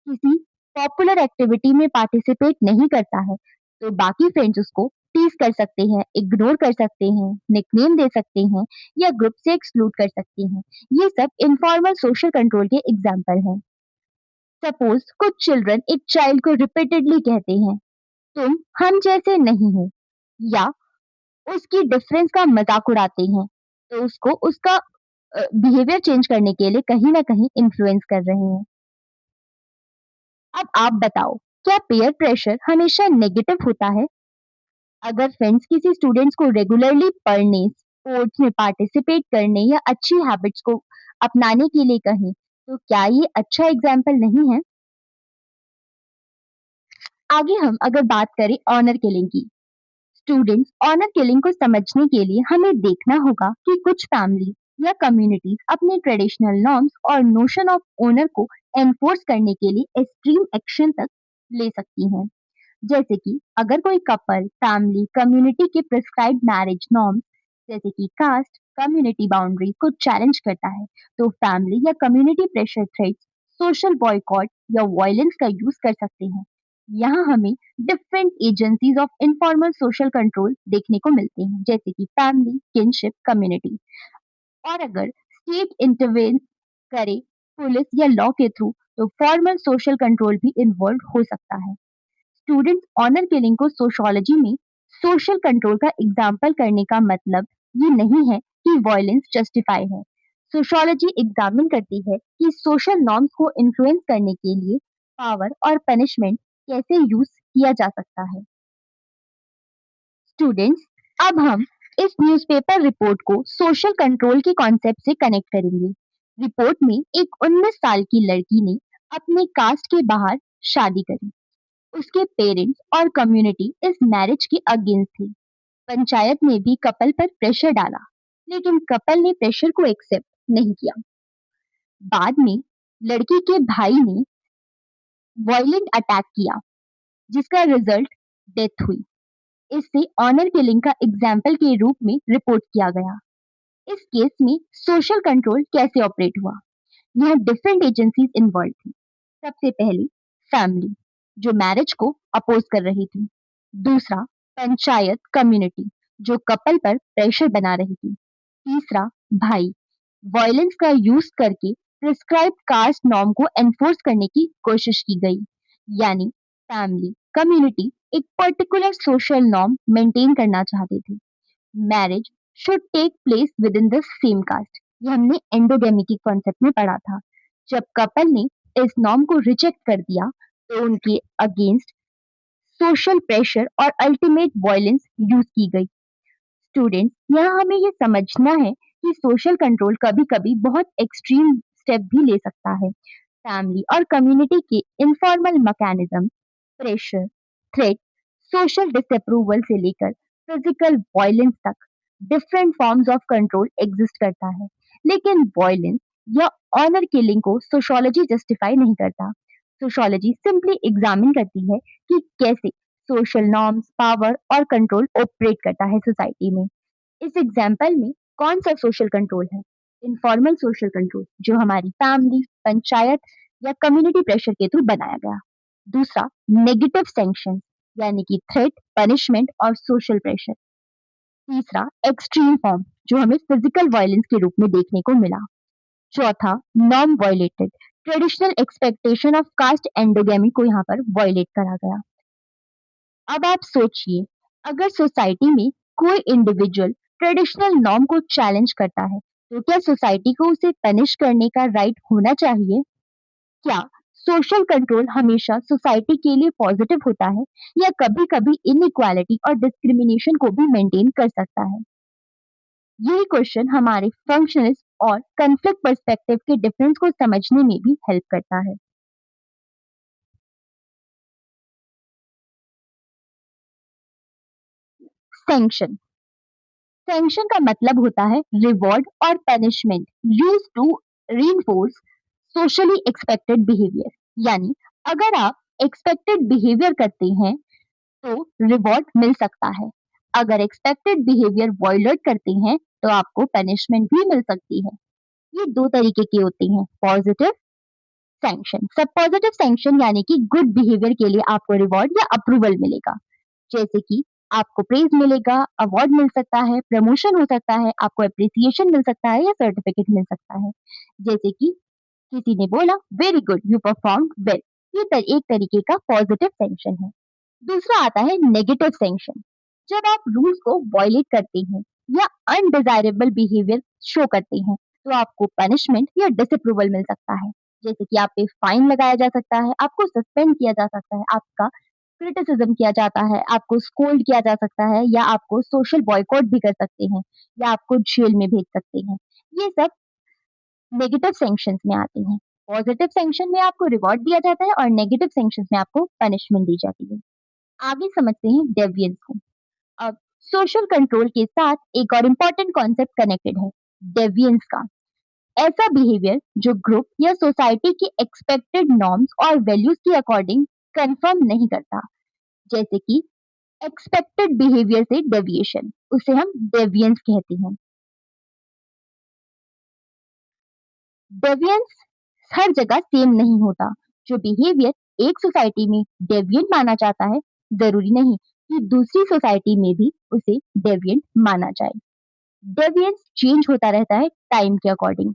किसी पॉपुलर एक्टिविटी में पार्टिसिपेट नहीं करता है, तो बाकी फ्रेंड्स उसको टीज कर सकते हैं, इग्नोर कर सकते हैं, निकनेम दे सकते हैं या ग्रुप से एक्सक्लूड कर सकते हैं। ये सब इनफॉर्मल सोशल कंट्रोल के एग्जाम्पल हैं। सपोज कुछ चिल्ड्रन एक चाइल्ड को रिपीटेडली कहते हैं, तुम हम जैसे नहीं हो, या उसकी डिफरेंस का मजाक उड़ाते हैं, तो उसको उसका बिहेवियर चेंज करने के लिए कहीं ना कहीं इन्फ्लुएंस कर रहे हैं। अब आप बताओ, क्या पेयर प्रेशर हमेशा नेगेटिव होता है? अगर फ्रेंड्स किसी स्टूडेंट्स को रेगुलरली पढ़ने, स्पोर्ट्स में पार्टिसिपेट करने या अच्छी हैबिट्स को अपनाने के लिए कहें, तो क्या ये अच्छा एग्जाम्पल नहीं है? आगे हम अगर बात करें ऑनर किलिंग की, स्टूडेंट्स ऑनर किलिंग को समझने के लिए हमें देखना होगा कि कुछ फैमिली या कम्युनिटीज अपने ट्रेडिशनल नॉर्म्स और नोशन ऑफ ओनर को एनफोर्स करने के लिए एक्सट्रीम एक्शन तक ले सकती हैं। जैसे कि अगर कोई कपल फैमिली कम्युनिटी के प्रिस्क्राइब्ड मैरिज नॉर्म्स, जैसे कि कास्ट कम्युनिटी बाउंड्री को चैलेंज करता है, तो फैमिली या community pressure threats, social boycott या वायलेंस का यूज कर सकते हैं। यहाँ हमें different agencies of informal social control देखने को मिलते हैं, जैसे कि फैमिली, किनशिप, कम्युनिटी। और अगर स्टेट इंटरवेन करे पुलिस या लॉ के थ्रू, तो फॉर्मल सोशल कंट्रोल भी इन्वॉल्व हो सकता है। स्टूडेंट्स ऑनर किलिंग को सोशियोलॉजी में सोशल कंट्रोल का एग्जाम्पल करने का मतलब ये नहीं है कि वॉयलेंस जस्टिफाई है। सोशियोलॉजी एग्जामिन करती है कि सोशल नॉर्म्स को इन्फ्लुएंस करने के लिए पावर और पनिशमेंट कैसे यूज किया जा सकता है। स्टूडेंट्स, अब हम इस न्यूज़पेपर रिपोर्ट को सोशल कंट्रोल के कॉन्सेप्ट से कनेक्ट करेंगे। रिपोर्ट में एक 19 साल की लड़की ने अपने कास्ट के बाहर शादी करी। उसके पेरेंट्स और कम्युनिटी इस मैरिज के अगेंस्ट थे। पंचायत ने भी कपल पर प्रेशर डाला, लेकिन कपल ने प्रेशर को एक्सेप्ट नहीं किया। बाद में लड़की के भाई ने वायलेंट अटैक किया, जिसका रिजल्ट डेथ हुई। इसे ऑनर किलिंग का एग्जाम्पल के रूप में रिपोर्ट किया गया। इस केस में सोशल कंट्रोल कैसे ऑपरेट हुआ? यहाँ डिफरेंट एजेंसीज इन्वॉल्व थी। सबसे पहले फैमिली, जो मैरिज को अपोज कर रही थी। दूसरा, पंचायत कम्युनिटी, जो कपल पर प्रेशर बना रही थी। तीसरा, भाई, वायलेंस का यूज करके प्रिस्क्राइब कास्ट नॉर्म को एनफोर्स करने की कोशिश की गई। यानी फैमिली कम्युनिटी एक पर्टिकुलर सोशल नॉर्म मेंटेन करना चाहते थे। Marriage should take place within the same caste, ये हमने एंडोगेमी के कॉन्सेप्ट में पढ़ा था। जब कपल ने इस नॉर्म को रिजेक्ट कर दिया तो उनके अगेंस्ट सोशल प्रेशर और अल्टीमेट वायलेंस यूज की गई। स्टूडेंट्स, यहाँ हमें ये समझना है कि सोशल कंट्रोल कभी कभी बहुत एक्सट्रीम स्टेप भी ले सकता है। फैमिली और कम्युनिटी के informal mechanism, pressure, threat, social disapproval से लेकर फिजिकल वायलेंस तक different forms of control exist करता है। लेकिन वायलेंस या ऑनर किलिंग को सोशियोलॉजी जस्टिफाई नहीं करता। सोशियोलॉजी सिंपली एग्जामिन करती है कि कैसे सोशल नॉर्म्स, पावर और कंट्रोल ऑपरेट करता है सोसाइटी में। इस एग्जाम्पल में कौन सा सोशल कंट्रोल है? इनफॉर्मल सोशल कंट्रोल, जो हमारी फैमिली, पंचायत या कम्युनिटी प्रेशर के थ्रू बनाया गया। दूसरा, नेगेटिव सैंक्शन, यानी कि थ्रेट, पनिशमेंट और सोशल प्रेशर। तीसरा, एक्सट्रीम फॉर्म, जो हमें फिजिकल वायलेंस के रूप में देखने को मिला। चौथा, norm violated, traditional expectation of caste endogamy को यहाँ पर वायलेट करा गया। अब आप सोचिए, अगर सोसाइटी में कोई इंडिविजुअल ट्रेडिशनल नॉर्म को चैलेंज करता है, तो क्या सोसाइटी को उसे पनिश करने का राइट होना चाहिए? क्या सोशल कंट्रोल हमेशा सोसाइटी के लिए पॉजिटिव होता है या कभी-कभी इनइक्वालिटी और डिस्क्रिमिनेशन को भी मेंटेन कर सकता है? यही क्वेश्चन हमारे फंक्शनिस्ट और कॉन्फ्लिक्ट पर्सपेक्टिव के डिफरेंस को समझने में भी हेल्प करता है। सैंक्शन, सैंक्शन का मतलब होता है रिवॉर्ड और punishment use to reinforce socially expected behaviour. यानी अगर आप एक्सपेक्टेड बिहेवियर करते हैं तो रिवॉर्ड मिल सकता है। अगर एक्सपेक्टेड बिहेवियर वायलेट करते हैं तो आपको पनिशमेंट भी मिल सकती है। ये दो तरीके की होती हैं, पॉजिटिव सैंक्शन। सब पॉजिटिव सैंक्शन यानी कि गुड बिहेवियर के लिए आपको रिवॉर्ड या अप्रूवल मिलेगा, जैसे कि आपको प्रेज मिलेगा, अवार्ड मिल सकता है, प्रमोशन हो सकता है, आपको अप्रिसिएशन मिल सकता है या सर्टिफिकेट मिल सकता है। जैसे कि किसी ने बोला very good, you perform well, ये एक तरीके का पॉजिटिव सैंक्शन है। दूसरा आता है नेगेटिव सैंक्शन। जब आप रूल्स को वायलेट करते हैं या अनडिजायरेबल बिहेवियर शो करते हैं तो आपको पनिशमेंट या डिसअप्रूवल मिल सकता है। जैसे कि आप पे फाइन लगाया जा सकता है, आपको सस्पेंड किया जा सकता है, आपका क्रिटिसिज्म किया जाता है, आपको स्कोल्ड किया जा सकता है या आपको सोशल बॉयकॉट भी कर सकते हैं या आपको जेल में भेज सकते हैं। ये सब नेगेटिव सैंक्शंस में आते हैं। पॉजिटिव सैंक्शन में आपको रिवॉर्ड दिया जाता है और नेगेटिव सैंक्शंस में आपको पनिशमेंट दी जाती है। आगे समझते हैं डेविएंस को। अब सोशल कंट्रोल के साथ एक और इम्पोर्टेंट कॉन्सेप्ट कनेक्टेड है, डेविएंस का। ऐसा बिहेवियर जो ग्रुप या सोसाइटी की एक्सपेक्टेड नॉर्म्स और वैल्यूज के अकॉर्डिंग कंफर्म नहीं करता, जैसे कि एक्सपेक्टेड बिहेवियर से डेविएशन, उसे हम डेविएंस कहते हैं। डेविएंस हर जगह सेम नहीं होता। जो बिहेवियर एक सोसाइटी में डेविएंट माना जाता है, जरूरी नहीं कि दूसरी सोसाइटी में भी उसे डेविएंट माना जाए। डेविएंस चेंज होता रहता है टाइम के अकॉर्डिंग।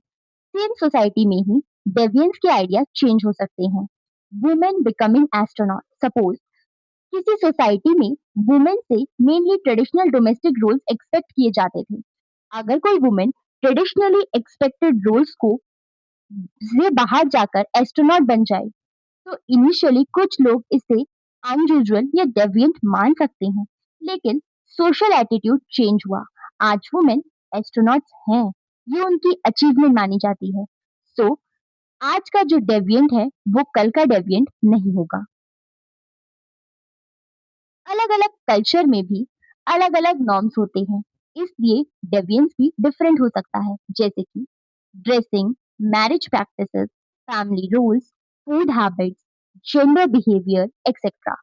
सेम सोसाइटी में ही डेविएंस के आइडिया चेंज हो सकते हैं। वुमेन बिकमिंग एस्ट्रोनॉट, सपोज किसी सोसाइटी में वुमेन से mainly traditional domestic roles expect किए जाते थे। अगर कोई वुमेन ट्रेडिशनली एक्सपेक्टेड रोल्स को से बाहर जाकर एस्ट्रोनॉट बन जाए तो इनिशियली कुछ लोग इसे अनयूजुअल या डेविएंट मान सकते हैं, लेकिन सोशल एटीट्यूड चेंज हुआ। आज वुमेन एस्ट्रोनॉट्स हैं, ये उनकी अचीवमेंट मानी जाती है। सो आज का जो डेविएंट है वो कल का डेविएंट नहीं होगा। अलग अलग कल्चर में भी अलग अलग नॉर्म्स होते हैं, इसलिए डेविएंस भी डिफरेंट हो सकता है, जैसे कि dressing, marriage practices, family rules, food habits, gender behaviour etcetera.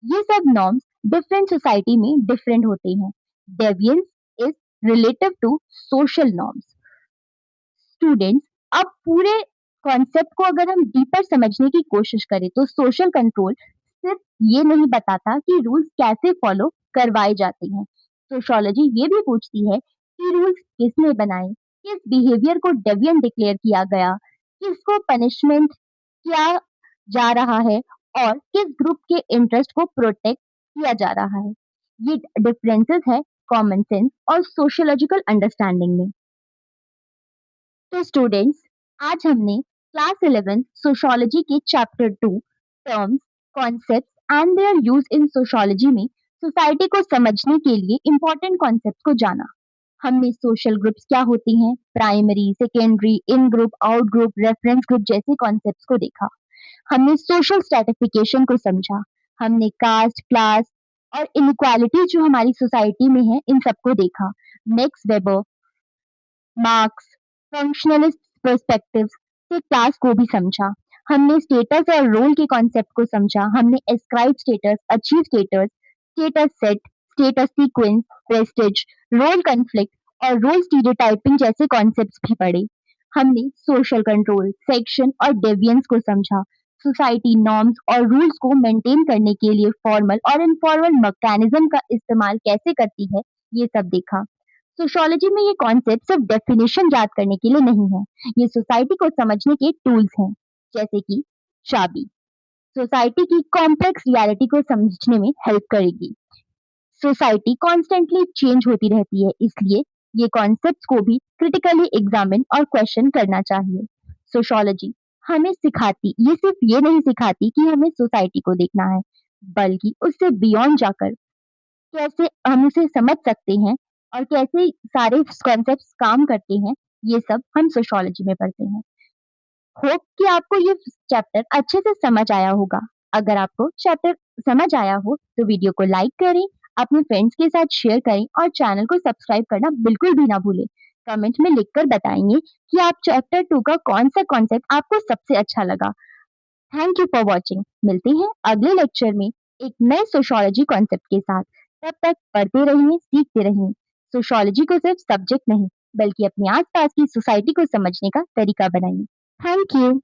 ये सब नॉर्म्स डिफरेंट सोसाइटी में डिफरेंट होते हैं। Deviance is relative to social norms. Students, अब पूरे कॉन्सेप्ट को अगर हम डीपर समझने की कोशिश करें तो सोशल कंट्रोल सिर्फ ये नहीं बताता कि रूल्स कैसे फॉलो करवाए जाते हैं। सोशोलॉजी ये भी पूछती है कि रूल्स किसने बनाए, किस बिहेवियर को डेविएंट डिक्लेयर किया गया, किसको पनिशमेंट किया जा रहा है और किस ग्रुप के इंटरेस्ट को प्रोटेक्ट किया जा रहा है। ये डिफरेंसेस है कॉमन सेंस और सोशियोलॉजिकल अंडरस्टैंडिंग में। तो स्टूडेंट्स, आज हमने क्लास 11 सोशियोलॉजी के chapter 2 terms, concepts and their use in sociology में सोसाइटी को समझने के लिए इंपॉर्टेंट कॉन्सेप्ट्स को जाना। हमने सोशल ग्रुप्स क्या होती हैं, primary, secondary, in group, out group, reference group जैसे कॉन्सेप्ट्स को देखा। हमने सोशल स्ट्रैटिफिकेशन को समझा। हमने कास्ट, क्लास और इनइक्वालिटी जो हमारी सोसाइटी में है इन सबको देखा। Max weber, marks, functionalist perspective से क्लास को भी समझा। हमने स्टेटस और रोल के कॉन्सेप्ट को समझा। हमने ascribe status, achieve status, status set, status sequence, prestige, role conflict और रोल स्टीरियोटाइपिंग जैसे कॉन्सेप्ट्स भी पढ़े। हमने सोशल कंट्रोल, सेक्शन और डेविएंस को समझा। सोसाइटी नॉर्म्स और रूल्स को मेंटेन करने के लिए फॉर्मल और इनफॉर्मल मैकेनिज्म का इस्तेमाल कैसे करती है, ये सब देखा। सोशियोलॉजी में ये कॉन्सेप्ट सिर्फ डेफिनेशन याद करने के लिए नहीं है, ये सोसाइटी को समझने के टूल्स हैं, जैसे कि चाबी सोसाइटी की कॉम्प्लेक्स रियलिटी को समझने में हेल्प करेगी। सोसाइटी कॉन्स्टेंटली चेंज होती रहती है, इसलिए ये कॉन्सेप्ट्स को भी क्रिटिकली एग्जामिन और क्वेश्चन करना चाहिए। सोशियोलॉजी हमें सिखाती, ये सिर्फ ये नहीं सिखाती कि हमें सोसाइटी को देखना है, बल्कि उससे बियॉन्ड जाकर कैसे हम उसे समझ सकते हैं और कैसे सारे कॉन्सेप्ट्स काम करते हैं, ये सब हम सोशियोलॉजी में पढ़ते हैं। होप कि आपको ये चैप्टर अच्छे से समझ आया होगा। अगर आपको चैप्टर समझ आया हो तो वीडियो को लाइक करें, अपने फ्रेंड्स के साथ शेयर करें और चैनल को सब्सक्राइब करना बिल्कुल भी ना भूलें। कमेंट में लिखकर बताएंगे कि आप चैप्टर 2 का कौन सा कॉन्सेप्ट आपको सबसे अच्छा लगा। Thank you for watching. मिलते हैं अगले लेक्चर में एक नए सोशियोलॉजी कॉन्सेप्ट के साथ। तब तक पढ़ते रहिए, सीखते रहिए। सोशियोलॉजी को सिर्फ सब्जेक्ट नहीं, बल्कि अपने आसपास की सोसाइटी को समझने का तरीका बनाइए। Thank you.